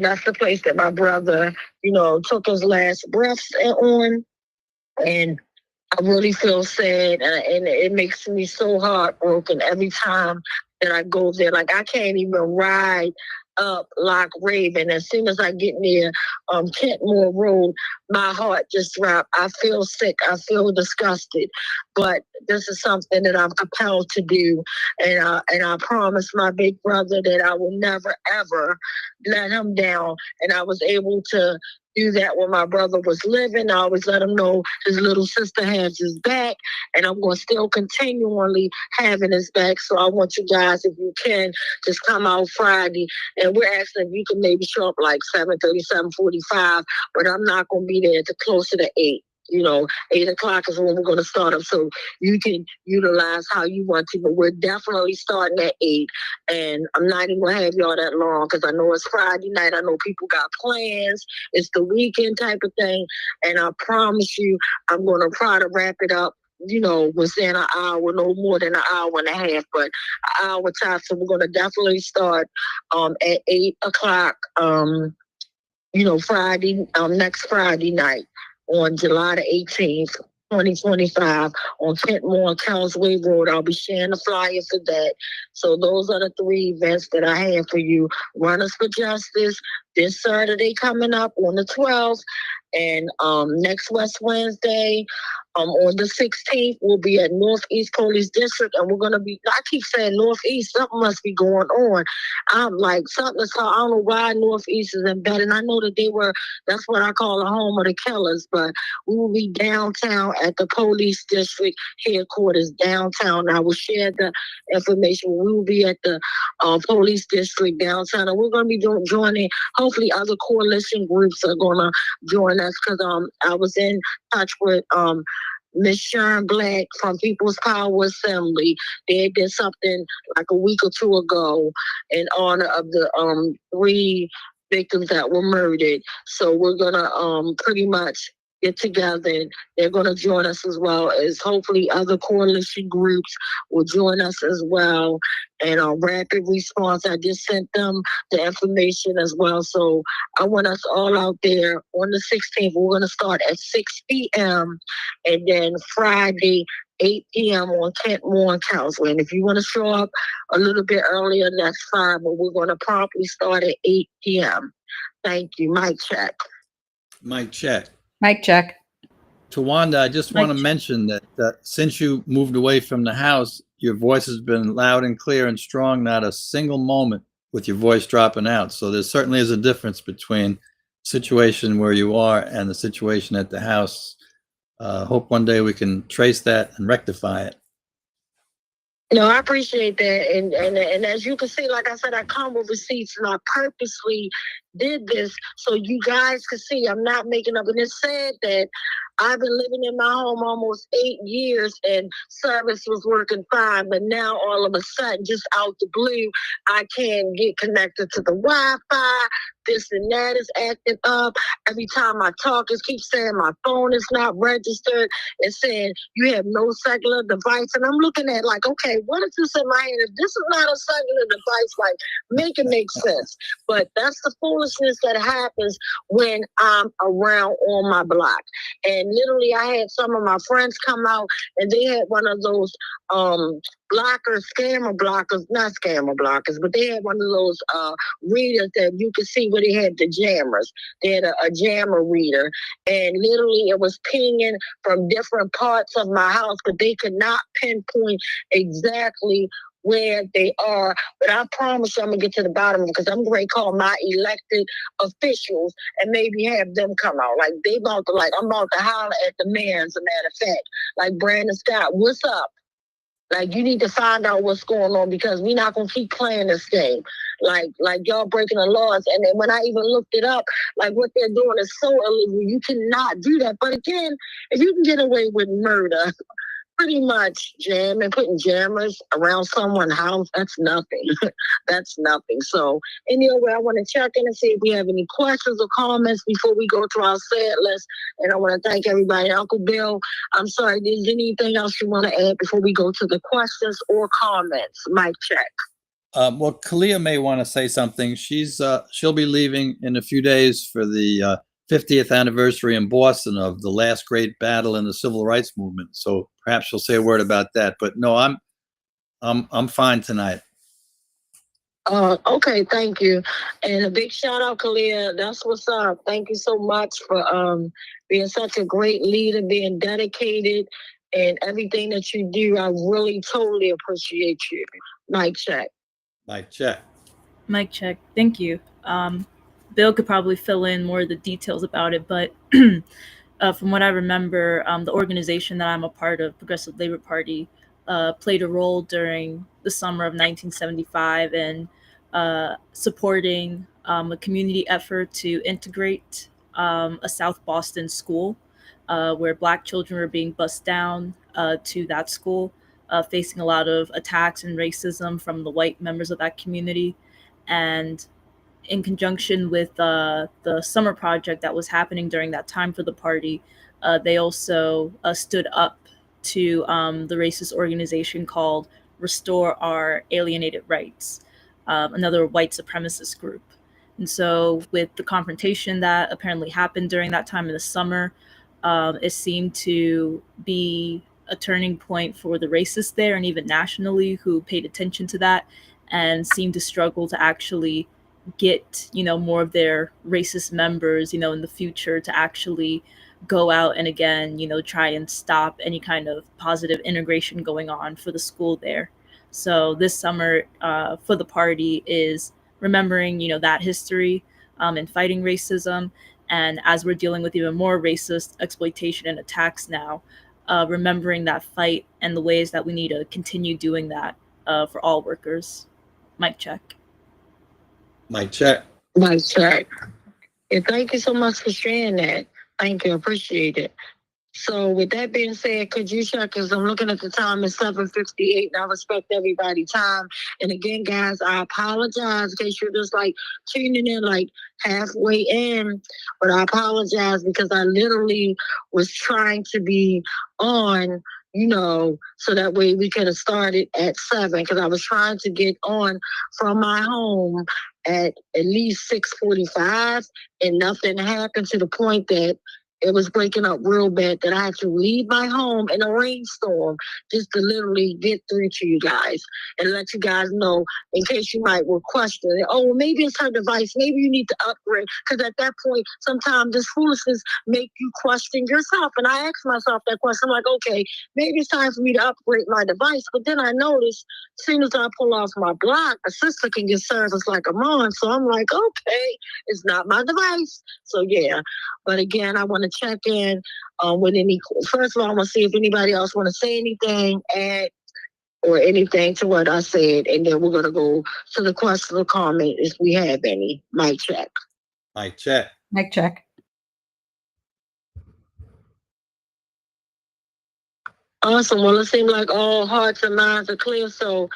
that's the place that my brother, took his last breaths on. And I really feel sad, and it makes me so heartbroken every time that I go there. Like, I can't even ride up Loch Raven. As soon as I get near Kentmore Road, my heart just dropped. I feel sick. I feel disgusted. But this is something that I'm compelled to do. And I promised my big brother that I will never, ever let him down. And I was able to do that when my brother was living. I always let him know his little sister has his back, and I'm going to still continually having his back. So I want you guys, if you can, just come out Friday, and we're asking if you can maybe show up like 7:30, 7:45, but I'm not going to be there until closer to 8. 8 o'clock is when we're going to start up, so you can utilize how you want to, but we're definitely starting at 8, and I'm not even going to have y'all that long, because I know it's Friday night. I know people got plans. It's the weekend type of thing, and I promise you I'm going to try to wrap it up within an hour, no more than an hour and a half, but an hour time. So we're going to definitely start at 8 o'clock, Friday, next Friday night on July the 18th. 2025 on Kentmore and Councilway Road. I'll be sharing the flyer for that. So those are the 3 events that I have for you. Runners for Justice this Saturday coming up on the 12th, and next West Wednesday on the 16th, we'll be at Northeast Police District, and we're going to be, I keep saying Northeast, something must be going on. I'm like, something's, I don't know why Northeast is embedded, and I know that that's what I call the home of the killers, but we will be downtown at the police district headquarters downtown. I will share the information. We will be at the police district downtown, and we're going to be joining, hopefully other coalition groups are going to join us, because I was in touch with Miss Sharon Black from People's Power Assembly. They did something like a week or 2 ago in honor of the 3 victims that were murdered. So we're gonna pretty much get together, and they're gonna join us, as well as hopefully other coalition groups will join us as well. And Rapid Response, I just sent them the information as well. So I want us all out there on the 16th. We're gonna start at 6 p.m. and then Friday 8 p.m. on Kentmore and Councilway. And if you want to show up a little bit earlier, that's fine, but we're going to promptly start at 8 p.m. Thank you. Mic check. Mic check. Mic check. Tawanda, I just want to mention that since you moved away from the house, your voice has been loud and clear and strong, not a single moment with your voice dropping out. So there certainly is a difference between the situation where you are and the situation at the house. Hope one day we can trace that and rectify it. No, I appreciate that. And as you can see, like I said, I come with receipts, and I purposely did this so you guys can see I'm not making up. And it's sad that I've been living in my home almost 8 years, and service was working fine, but now all of a sudden, just out the blue, I can't get connected to the Wi-Fi. This and that is acting up. Every time I talk, it keeps saying my phone is not registered. It's saying you have no cellular device. And I'm looking at like, okay, what is this in my hand? If this is not a cellular device, like, make it make sense. But that's the foolishness that happens when I'm around on my block. And literally, I had some of my friends come out, and they had one of those scammer blockers, not scammer blockers, but they had one of those readers that you could see where they had the jammers. They had a jammer reader, and literally it was pinging from different parts of my house, but they could not pinpoint exactly where they are. But I promise you I'm going to get to the bottom of it, because I'm going to call my elected officials and maybe have them come out. Like, I'm about to holler at the mayor, as a matter of fact. Like, Brandon Scott, what's up? Like, you need to find out what's going on, because we're not going to keep playing this game. Like y'all breaking the laws. And then when I even looked it up, like, what they're doing is so illegal. You cannot do that. But again, if you can get away with murder, pretty much putting jammers around someone's house, that's nothing. That's nothing. So anyway, I want to check in and see if we have any questions or comments before we go to our sad list. And I want to thank everybody. Uncle Bill, I'm sorry, is there anything else you want to add before we go to the questions or comments? Mic check. Well, Kalia may want to say something. She'll be leaving in a few days for the 50th anniversary in Boston of the last great battle in the civil rights movement. So perhaps she'll say a word about that. But no, I'm fine tonight. Okay, thank you. And a big shout out, Kalia. That's what's up. Thank you so much for being such a great leader, being dedicated, and everything that you do. I really totally appreciate you. Mic check. Mic check. Mic check. Thank you. Bill could probably fill in more of the details about it, but from what I remember, the organization that I'm a part of, Progressive Labor Party, played a role during the summer of 1975 in supporting a community effort to integrate a South Boston school where Black children were being bused down to that school, facing a lot of attacks and racism from the white members of that community. And in conjunction with the summer project that was happening during that time for the party, they also stood up to the racist organization called Restore Our Alienated Rights, another white supremacist group. And so, with the confrontation that apparently happened during that time in the summer, it seemed to be a turning point for the racists there and even nationally who paid attention to that and seemed to struggle to actually get, more of their racist members, in the future to actually go out and again, try and stop any kind of positive integration going on for the school there. So this summer for the party is remembering, that history and fighting racism. And as we're dealing with even more racist exploitation and attacks now, remembering that fight and the ways that we need to continue doing that for all workers. Mic check. Mic check. Mic check. And thank you so much for sharing that. Thank you. Appreciate it. So with that being said, could you check, because I'm looking at the time, it's 7:58, and I respect everybody's time. And again, guys, I apologize in case you're just like tuning in like halfway in, but I apologize because I literally was trying to be on, so that way we could have started at 7, because I was trying to get on from my home at least 6:45, and nothing happened to the point that it was breaking up real bad that I had to leave my home in a rainstorm just to literally get through to you guys and let you guys know in case you might were questioning, oh, well, maybe it's her device. Maybe you need to upgrade. Because at that point, sometimes this foolishness make you question yourself. And I asked myself that question. I'm like, okay, maybe it's time for me to upgrade my device. But then I noticed as soon as I pull off my block, a sister can get service like I'm on. So I'm like, okay, it's not my device. So yeah. But again, I want to check in with any. First of all, I want to see if anybody else want to say anything, add, or anything to what I said, and then we're gonna go to the question or comment if we have any. Mic check. Mic check. Mic check. Awesome. Well, it seems like all hearts and minds are clear. So,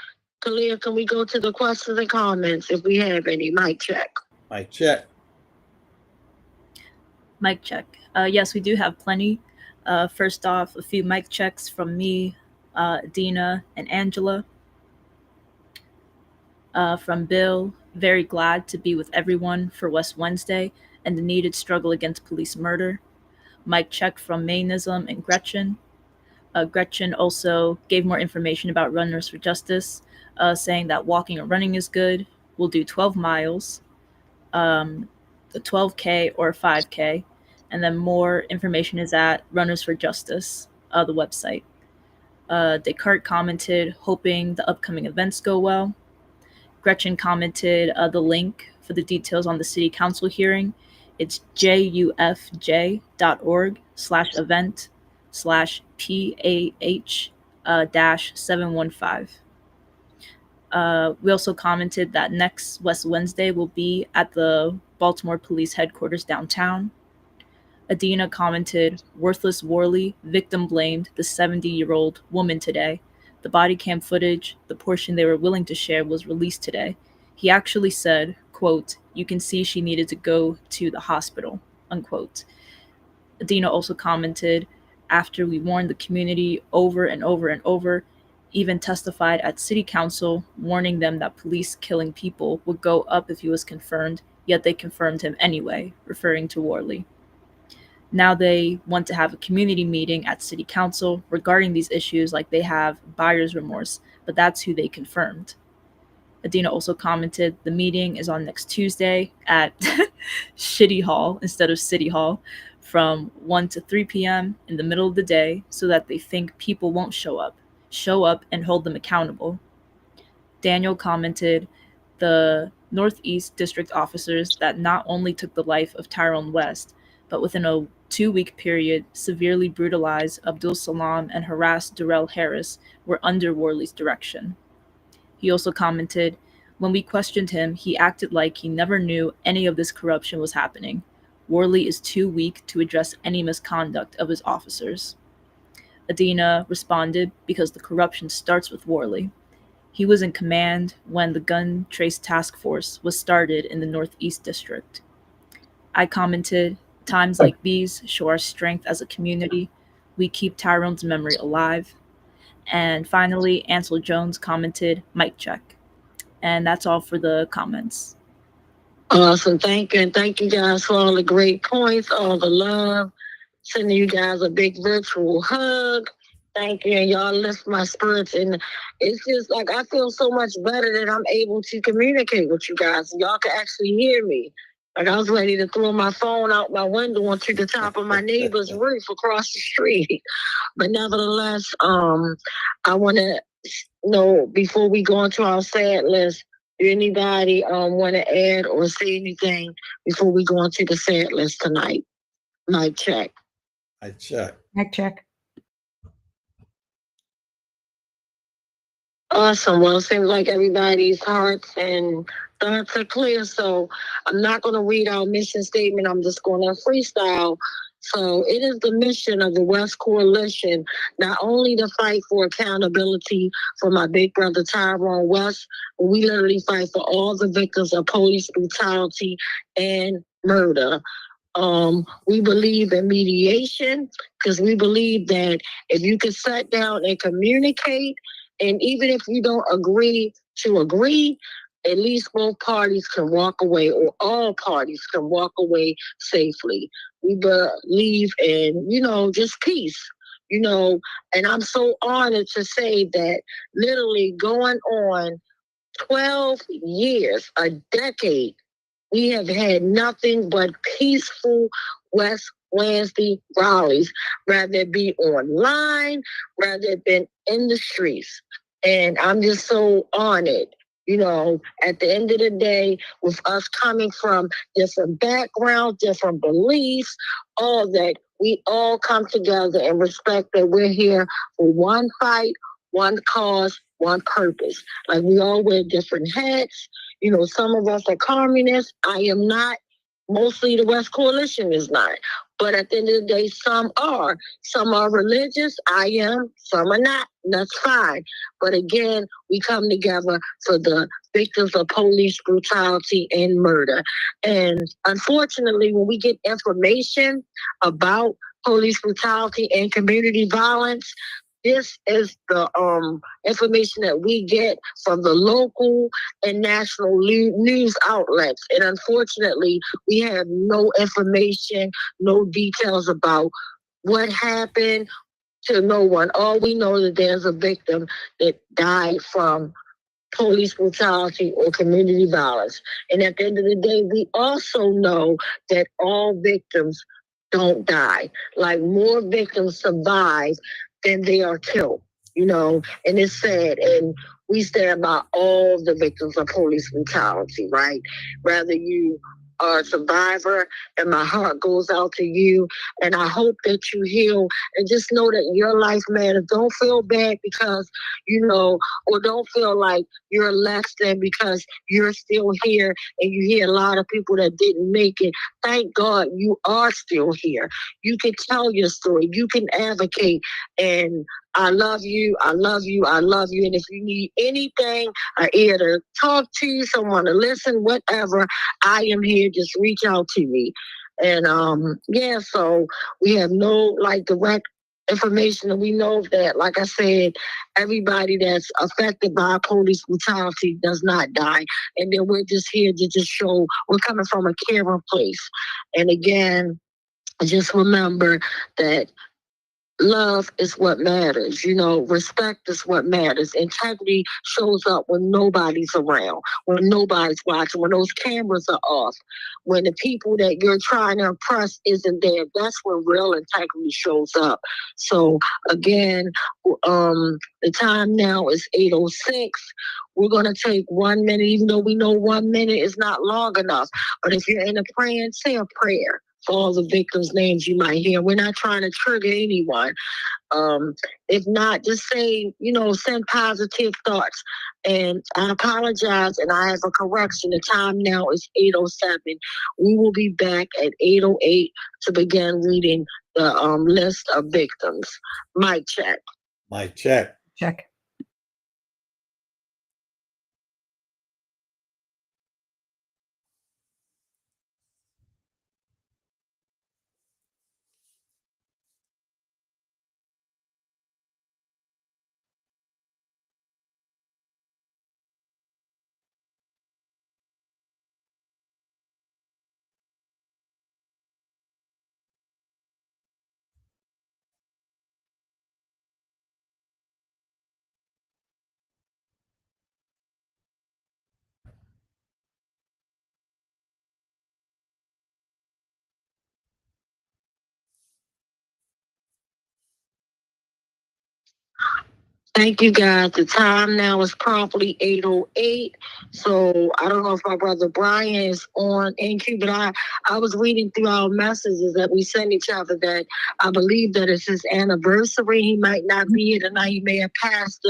Kalia, can we go to the questions and comments if we have any? Mic check. Mic check. Mic check. Yes, we do have plenty. First off, a few mic checks from me, Dina, and Angela. From Bill, very glad to be with everyone for West Wednesday and the needed struggle against police murder. Mic check from Mainism and Gretchen. Gretchen also gave more information about Runners for Justice, saying that walking or running is good. We'll do 12 miles. The 12K or 5K, and then more information is at Runners for Justice, the website. Descartes commented, hoping the upcoming events go well. Gretchen commented the link for the details on the city council hearing. It's jufj.org/event/PAH-715. We also commented that next West Wednesday will be at the Baltimore Police Headquarters downtown. Adina commented, worthless Worley, victim blamed the 70-year-old woman today. The body cam footage, the portion they were willing to share, was released today. He actually said, quote, you can see she needed to go to the hospital, unquote. Adina also commented, after we warned the community over and over and over, even testified at city council, warning them that police killing people would go up if he was confirmed, yet they confirmed him anyway, referring to Worley. Now they want to have a community meeting at city council regarding these issues like they have buyer's remorse, but that's who they confirmed. Adina also commented, the meeting is on next Tuesday at Shitty Hall instead of City Hall from 1 to 3 p.m. in the middle of the day so that they think people won't show up and hold them accountable. Daniel commented, the Northeast District officers that not only took the life of Tyrone West, but within a 2-week period severely brutalized Abdul Salam and harassed Darrell Harris were under Worley's direction. He also commented, when we questioned him, he acted like he never knew any of this corruption was happening. Worley is too weak to address any misconduct of his officers. Adina responded, because the corruption starts with Worley. He was in command when the gun trace task force was started in the Northeast District. I commented, times like these show our strength as a community. we keep Tyrone's memory alive. And finally, Ansel Jones commented, mic check. And that's all for the comments. Awesome. Thank you. And thank you guys for all the great points, all the love. Sending you guys a big virtual hug. Thank you. And y'all lift my spirits. And it's just like I feel so much better that I'm able to communicate with you guys. Y'all can actually hear me. Like I was ready to throw my phone out my window onto the top of my neighbor's roof across the street. But nevertheless, I want to know before we go into our sad list, do anybody want to add or say anything before we go into the sad list tonight? Mic check. I check. Mic check. Awesome. Well, it seems like everybody's hearts and thoughts are clear. So I'm not going to read our mission statement. I'm just going to freestyle. So it is the mission of the West Coalition not only to fight for accountability for my big brother Tyrone West, but we literally fight for all the victims of police brutality and murder. We believe in mediation because we believe that if you can sit down and communicate, and even if you don't agree to agree, at least both parties can walk away, or all parties can walk away safely. We believe in, just peace, and I'm so honored to say that literally going on 12 years, a decade, we have had nothing but peaceful West Wednesday rallies, rather it be online, rather it been in the streets. And I'm just so honored, at the end of the day, with us coming from different backgrounds, different beliefs, all that, we all come together and respect that we're here for one fight, one cause, one purpose. Like we all wear different hats. Some of us are communists. I am not. Mostly the West Coalition is not. But at the end of the day, some are. Some are religious. I am. Some are not. That's fine. But again, we come together for the victims of police brutality and murder. And unfortunately, when we get information about police brutality and community violence, this is the information that we get from the local and national news outlets. And unfortunately, we have no information, no details about what happened to no one. All we know is that there's a victim that died from police brutality or community violence. And at the end of the day, we also know that all victims don't die. Like more victims survive than they are killed, and it's sad. And we stand by all the victims of police brutality, right? Rather you are a survivor, and my heart goes out to you, and I hope that you heal and just know that your life matters. Don't feel bad because, or don't feel like you're less than because you're still here and you hear a lot of people that didn't make it. Thank God you are still here. You can tell your story. You can advocate. And I love you. I love you. I love you. And if you need anything, an ear to talk to you, someone to listen, whatever, I am here. Just reach out to me. And so we have no direct information, and we know that, like I said, everybody that's affected by police brutality does not die. And then we're just here to just show we're coming from a caring place. And again, just remember that love is what matters. Respect is what matters. Integrity shows up when nobody's around, when nobody's watching, when those cameras are off, when the people that you're trying to impress isn't there. That's when real integrity shows up. So again, the time now is 8:06. We're going to take 1 minute, even though we know 1 minute is not long enough. But if you're in a prayer, say a prayer for all the victims' names you might hear. We're not trying to trigger anyone. If not, just say, send positive thoughts. And I apologize, and I have a correction. The time now is 8:07. We will be back at 8:08 to begin reading the list of victims. Mic check. Mic check. Check. Thank you, guys. The time now is promptly 8:08. So I don't know if my brother Brian is on NQ, but I was reading through our messages that we send each other that I believe that it's his anniversary. He might not be here tonight. He may have passed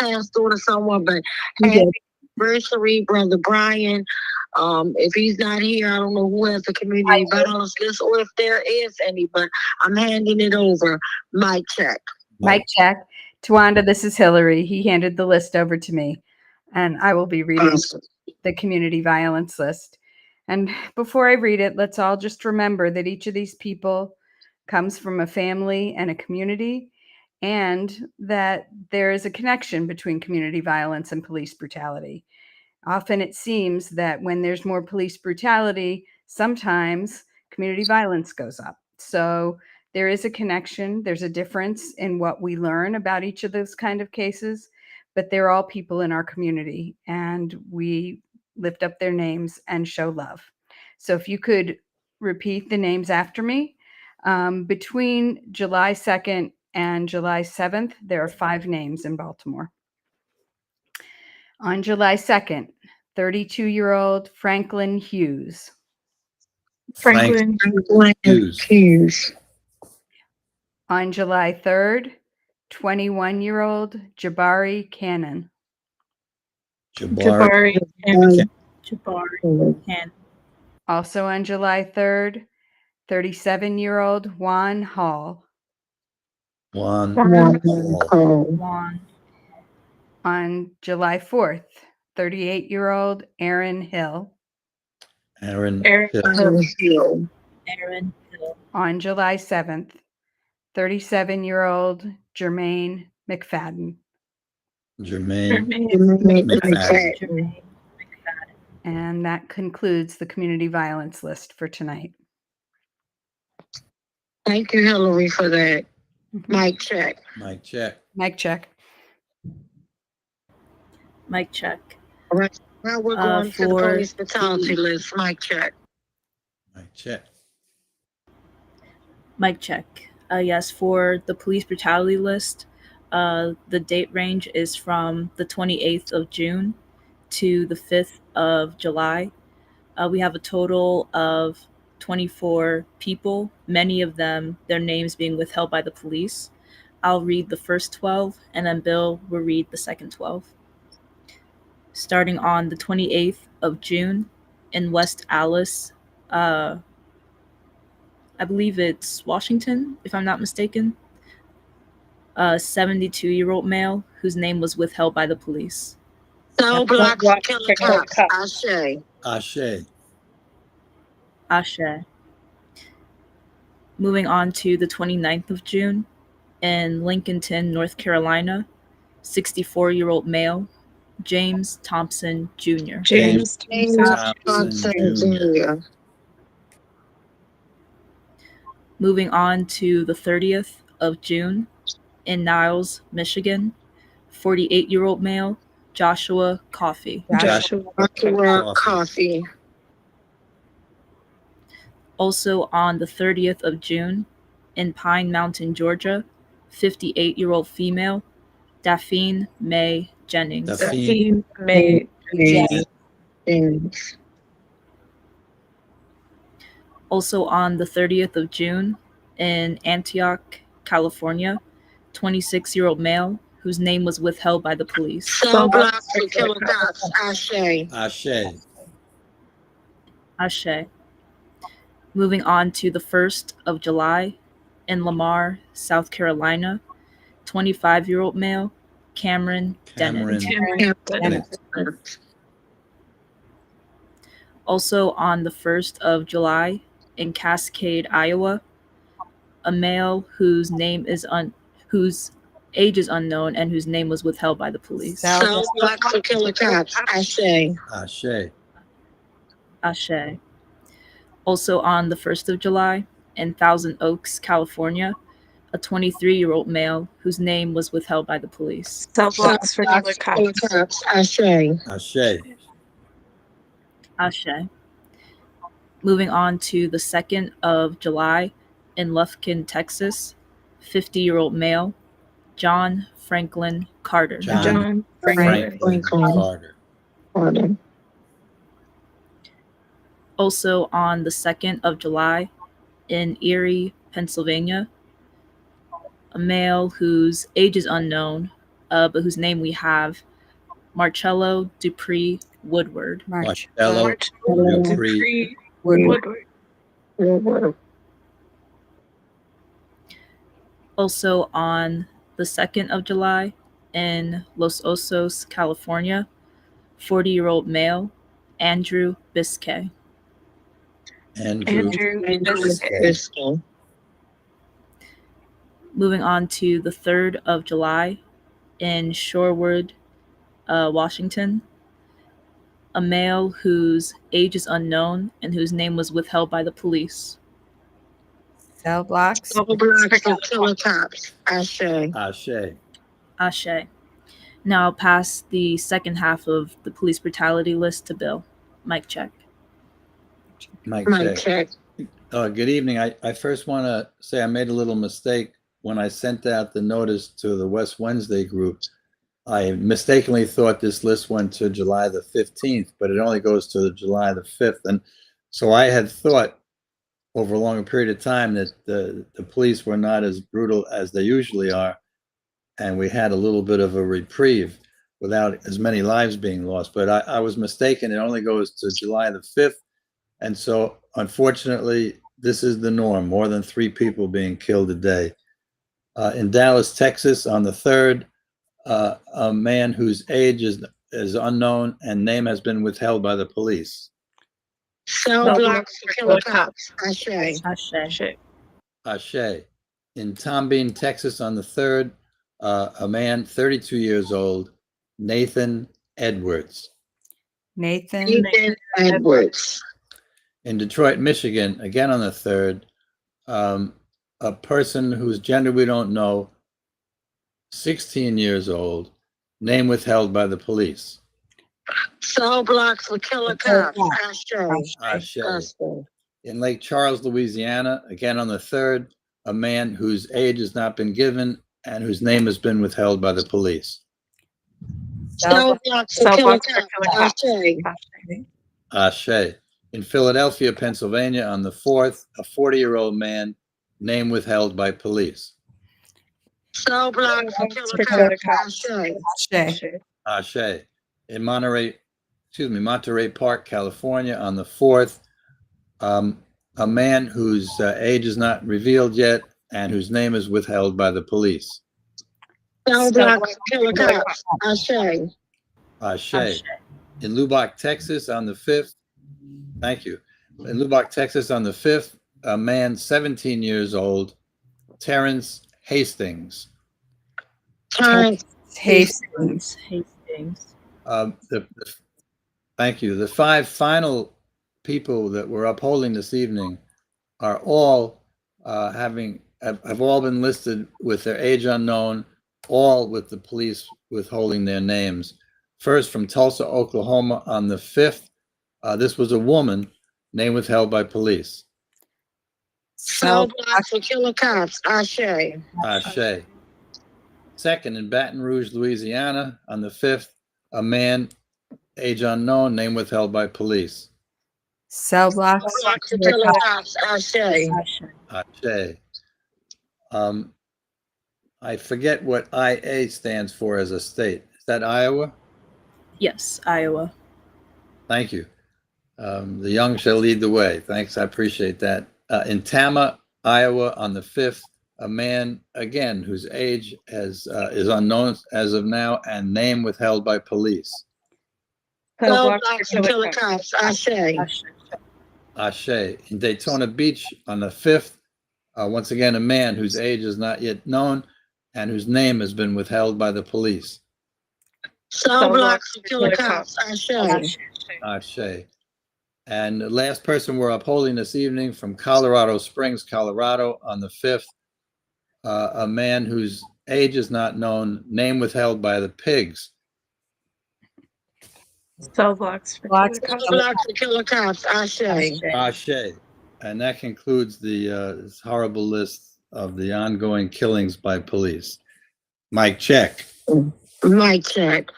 on to someone, but happy anniversary, brother Brian. If he's not here, I don't know who has the community violence list or if there is any, but I'm handing it over. Mic check. Mic check. Tawanda, this is Hillary. He handed the list over to me, and I will be reading the community violence list. And before I read it, let's all just remember that each of these people comes from a family and a community, and that there is a connection between community violence and police brutality. Often it seems that when there's more police brutality, sometimes community violence goes up. So there is a connection. There's a difference in what we learn about each of those kind of cases, but they're all people in our community, and we lift up their names and show love. So if you could repeat the names after me. Between July 2nd and July 7th, there are 5 names in Baltimore. On July 2nd, 32-year-old Franklin Hughes. Franklin Hughes. On July 3rd, 21-year-old Jabari Cannon. Jabari Cannon. Jabari Cannon. Also on July 3rd, 37-year-old Juan Hall. Juan. On July 4th, 38-year-old Aaron Hill. Aaron Hill. On July 7th, 37-year-old Jermaine McFadden. Jermaine McFadden. And that concludes the community violence list for tonight. Thank you, Hillary, for that. Mic check. Mic check. Mic check. Mic check. All right. Now we're going to the police brutality list. Mic check. Mic check. Mic check. Yes, for the police brutality list, the date range is from the 28th of June to the 5th of July. We have a total of 24 people, many of them, their names being withheld by the police. I'll read the first 12, and then Bill will read the second 12. Starting on the 28th of June in West Allis, I believe it's Washington, if I'm not mistaken. A 72-year-old male whose name was withheld by the police. Cell blocks, killer cops. Ashe. Ashe. Ashe. Moving on to the 29th of June in Lincolnton, North Carolina, 64-year-old male, James Thompson Jr. James Thompson Jr. Moving on to the 30th of June in Niles, Michigan, 48-year-old male, Joshua Coffey. Joshua Coffey. Also on the 30th of June in Pine Mountain, Georgia, 58-year-old female, Daphne May Jennings. Daphne May Jennings. Also on the 30th of June in Antioch, California, 26-year-old male whose name was withheld by the police. Cell blocks for killer cops. Ashe. Ashe. Ashe. Moving on to the 1st of July in Lamar, South Carolina, 25-year-old male, Cameron Dennett. Also on the 1st of July in Cascade, Iowa, a male whose age is unknown and whose name was withheld by the police. Cell blocks for killer cops. Ashe. Ashe. Ashe. Also on the 1st of July in Thousand Oaks, California, a 23-year-old male whose name was withheld by the police. Cell blocks for killer cops. Ashe. Ashe. Ashe. Moving on to the 2nd of July in Lufkin, Texas, 50-year-old male, John Franklin Carter. John Franklin. Franklin Carter. Also on the 2nd of July in Erie, Pennsylvania, a male whose age is unknown, but whose name we have, Marcello Dupree Woodward. Marcello Dupree Woodward. Also on the 2nd of July in Los Osos, California, 40-year-old male, Andrew Biscay. Andrew Biscay. Moving on to the 3rd of July in Shorewood, Washington, a male whose age is unknown and whose name was withheld by the police. Cell blocks. Ashe. Now I'll pass the second half of the police brutality list to Bill. Mic check. Mic check. Good evening. I first want to say I made a little mistake when I sent out the notice to the West Wednesday group. I mistakenly thought this list went to July the 15th, but it only goes to July the 5th. And so I had thought over a longer period of time that the police were not as brutal as they usually are. And we had a little bit of a reprieve without as many lives being lost. But I was mistaken. It only goes to July the 5th. And so, unfortunately, this is the norm, more than 3 people being killed a day. In Dallas, Texas, on the 3rd, a man whose age is unknown and name has been withheld by the police. Cell blocks to killer cops. Ashe. In Tombeen, Texas, on the 3rd, a man, 32 years old, Nathan Edwards. Nathan Edwards. In Detroit, Michigan, again on the 3rd, a person whose gender we don't know, 16 years old, name withheld by the police. Cell blocks to killer cops. Ashe. In Lake Charles, Louisiana, again on the 3rd, a man whose age has not been given and whose name has been withheld by the police. Cell blocks to killer cops. Ashe. In Philadelphia, Pennsylvania, on the 4th, a 40-year-old man, name withheld by police. Cell blocks to killer cops. Ashe. In Monterey Park, California, on the 4th, a man whose age is not revealed yet and whose name is withheld by the police. Cell blocks to killer cops. Ashe. In Lubbock, Texas, on the 5th, thank you. In Lubbock, Texas, on the 5th, a man, 17 years old, Terrence Hastings. Hastings. Thank you. The 5 final people that we're upholding this evening are all have all been listed with their age unknown, all with the police withholding their names. First, from Tulsa, Oklahoma, on the 5th, this was a woman, name withheld by police. Cell blocks to killer cops. Ashe. Second, in Baton Rouge, Louisiana, on the 5th, a man, age unknown, name withheld by police. Cell blocks to killer cops. Ashe. I forget what IA stands for as a state. Is that Iowa? Yes, Iowa. Thank you. The young shall lead the way. Thanks, I appreciate that. In Tama, Iowa, on the 5th, a man, again, whose age is unknown as of now and name withheld by police. Cell blocks to killer cops. Ashe. In Daytona Beach, on the 5th, once again, a man whose age is not yet known and whose name has been withheld by the police. Cell blocks to killer cops. Ashe. And the last person we're upholding this evening, from Colorado Springs, Colorado, on the 5th, a man whose age is not known, name withheld by the pigs. Cell blocks to killer cops. Ashe. And that concludes the this horrible list of the ongoing killings by police. Mic check. Mic check.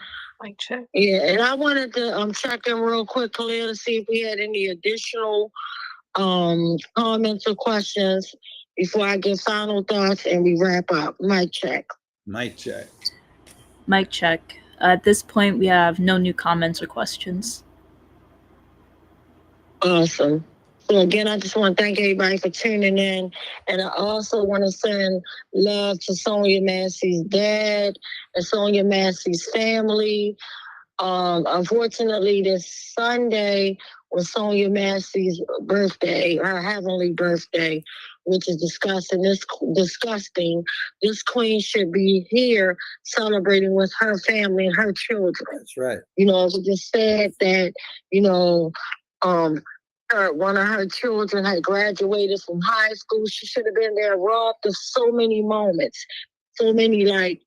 Mic check. Yeah, and I wanted to check in real quick, Khalil, to see if we had any additional comments or questions before I give final thoughts and we wrap up. Mic check. Mic check. Mic check. At this point, we have no new comments or questions. Awesome. So again, I just want to thank everybody for tuning in. And I also want to send love to Sonia Massey's dad and Sonia Massey's family. Unfortunately, this Sunday was Sonia Massey's birthday, her heavenly birthday, which is disgusting. This queen should be here celebrating with her family and her children. That's right. You know, it was just sad that, you know, one of her children had graduated from high school. She should have been there, robbed of so many moments, so many, like,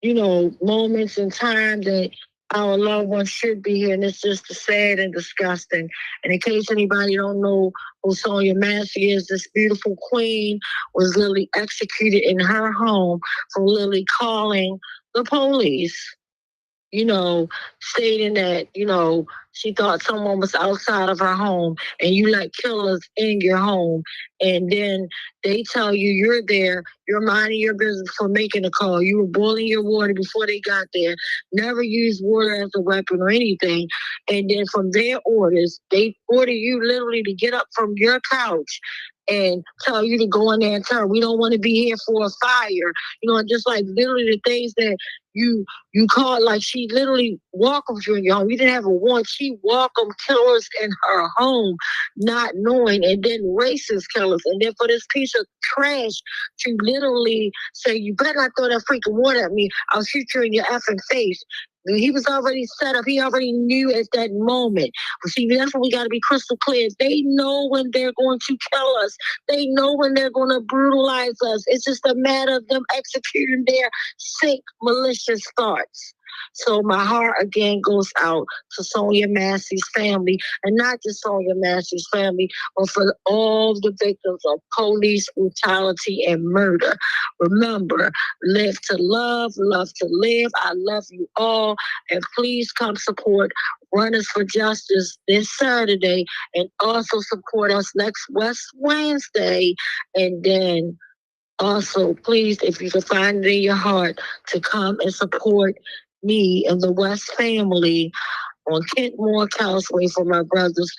you know, moments in time that our loved ones should be here. And it's just sad and disgusting. And in case anybody don't know who Sonia Massey is, this beautiful queen was literally executed in her home for literally calling the police, you know, stating that, you know, she thought someone was outside of her home and you let killers in your home. And then they tell you you're there, you're minding your business for making a call. You were boiling your water before they got there. Never use water as a weapon or anything. And then from their orders, they order you literally to get up from your couch and tell you to go in there and tell her, we don't want to be here for a fire. You know, just like literally the things that you called, like she literally welcomed you in your home. You didn't have a warrant. She welcomed killers in her home, not knowing, and then racist killers. And then for this piece of trash to literally say, you better not throw that freaking water at me. I'll shoot you in your effing face. He was already set up. He already knew at that moment. But see, that's what we got to be crystal clear. They know when they're going to kill us. They know when they're going to brutalize us. It's just a matter of them executing their sick, malicious thoughts. So my heart again goes out to Sonia Massey's family, and not just Sonia Massey's family, but for all the victims of police brutality and murder. Remember, live to love, love to live. I love you all, and please come support Runners for Justice this Saturday, and also support us next West Wednesday, and then also, please, if you can find it in your heart, to come and support me and the West family on Kentmore Causeway for my brother's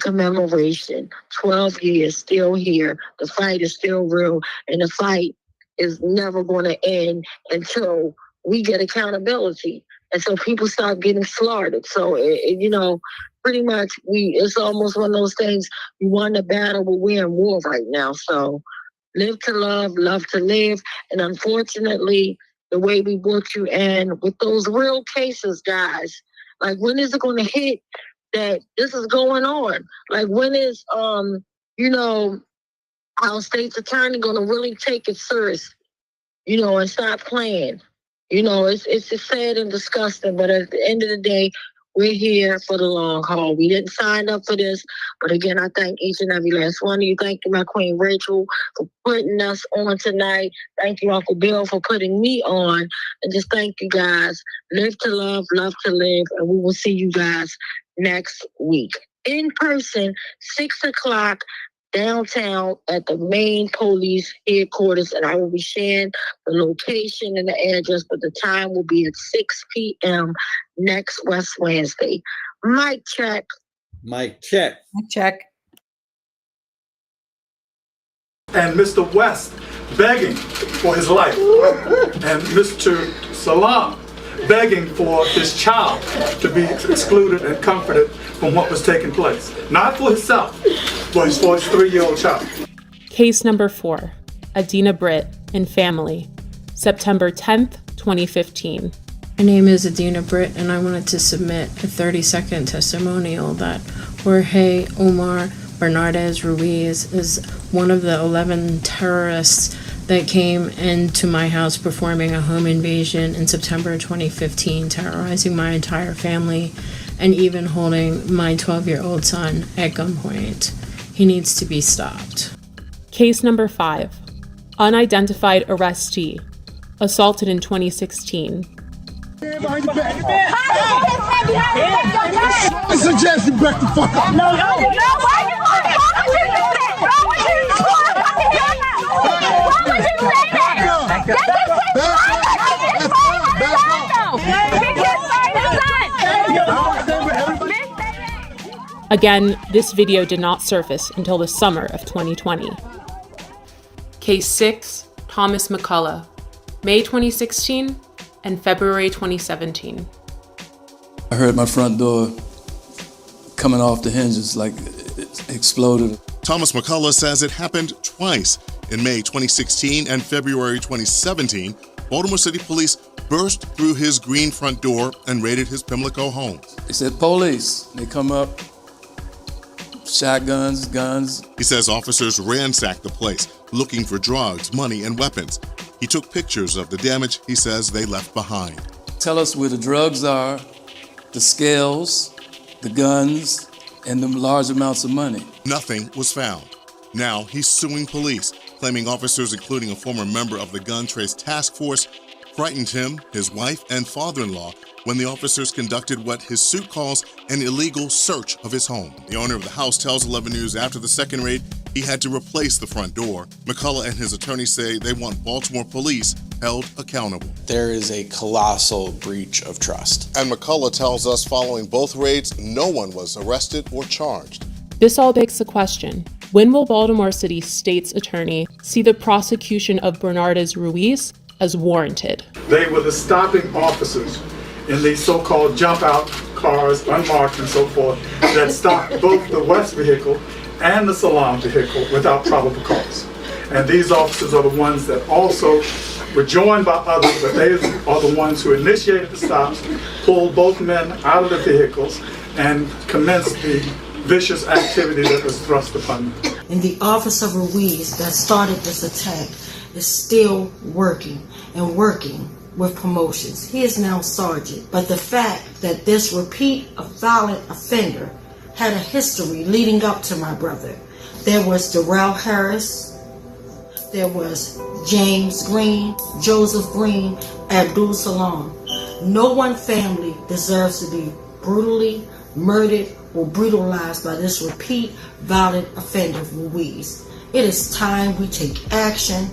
commemoration. 12 years, still here. The fight is still real, and the fight is never going to end until we get accountability. And so people start getting slaughtered. So, you know, pretty much it's almost one of those things, you won the battle, but we're in war right now. So live to love, love to live. And unfortunately, the way we brought you in with those real cases, guys, like when is it going to hit that this is going on? Like when is, you know, our state's attorney going to really take it serious, you know, and stop playing? You know, it's sad and disgusting, but at the end of the day, we're here for the long haul. We didn't sign up for this, but again, I thank each and every last one of you. Thank you, my Queen Rachel, for putting us on tonight. Thank you, Uncle Bill, for putting me on. And just thank you guys. Live to love to live, and we will see you guys next week. In person, 6 o'clock, downtown at the main police headquarters, and I will be sharing the location and the address, but the time will be at 6 p.m. next West Wednesday. Mic check. Mic check. Mic check. And Mr. West begging for his life, and Mr. Salam begging for his child to be excluded and comforted from what was taking place. Not for himself, but for his 3-year-old child. Case number 4, Adina Britt and family, September 10th, 2015. My name is Adina Britt, and I wanted to submit a 30-second testimonial that Jorge Omar Bernardez Ruiz is one of the 11 terrorists that came into my house performing a home invasion in September 2015, terrorizing my entire family and even holding my 12-year-old son at gunpoint. He needs to be stopped. Case number 5, unidentified arrestee, assaulted in 2016. I suggest you back the fuck up. No, Again, this video did not surface until the summer of 2020. Case 6, Thomas McCullough, May 2016 and February 2017. I heard my front door coming off the hinges like it exploded. Thomas McCullough says it happened twice. In May 2016 and February 2017, Baltimore City Police burst through his green front door and raided his Pimlico home. They said, police. They come up, shotguns, guns. He says officers ransacked the place, looking for drugs, money, and weapons. He took pictures of the damage he says they left behind. Tell us where the drugs are, the scales, the guns, and the large amounts of money. Nothing was found. Now he's suing police, claiming officers, including a former member of the gun trace task force, frightened him, his wife, and father-in-law when the officers conducted what his suit calls an illegal search of his home. The owner of the house tells 11 News after the second raid, he had to replace the front door. McCullough and his attorney say they want Baltimore police held accountable. There is a colossal breach of trust. And McCullough tells us following both raids, no one was arrested or charged. This all begs the question, when will Baltimore City State's attorney see the prosecution of Bernardez Ruiz as warranted? They were the stopping officers in these so-called jump-out cars, unmarked and so forth, that stopped both the West vehicle and the Salon vehicle without probable cause. And these officers are the ones that also were joined by others, but they are the ones who initiated the stops, pulled both men out of the vehicles, and commenced the vicious activity that was thrust upon them. And the officer Ruiz that started this attack is still working and working with promotions. He is now sergeant. But the fact that this repeat violent offender had a history leading up to my brother. There was Darrell Harris, there was James Green, Joseph Green, Abdul Salam. No one family deserves to be brutally murdered or brutalized by this repeat violent offender Ruiz. It is time we take action.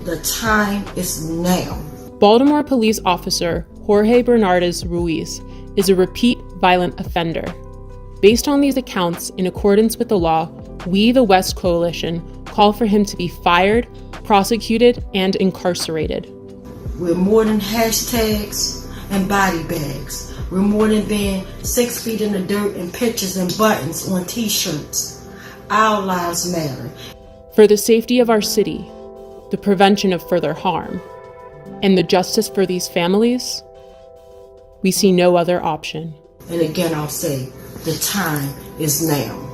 The time is now. Baltimore police officer Jorge Bernardez Ruiz is a repeat violent offender. Based on these accounts, in accordance with the law, we, the West Coalition, call for him to be fired, prosecuted, and incarcerated. We're more than hashtags and body bags. We're more than being 6 feet in the dirt and pictures and buttons on t-shirts. Our lives matter. For the safety of our city, the prevention of further harm, and the justice for these families, we see no other option. And again, I'll say, the time is now.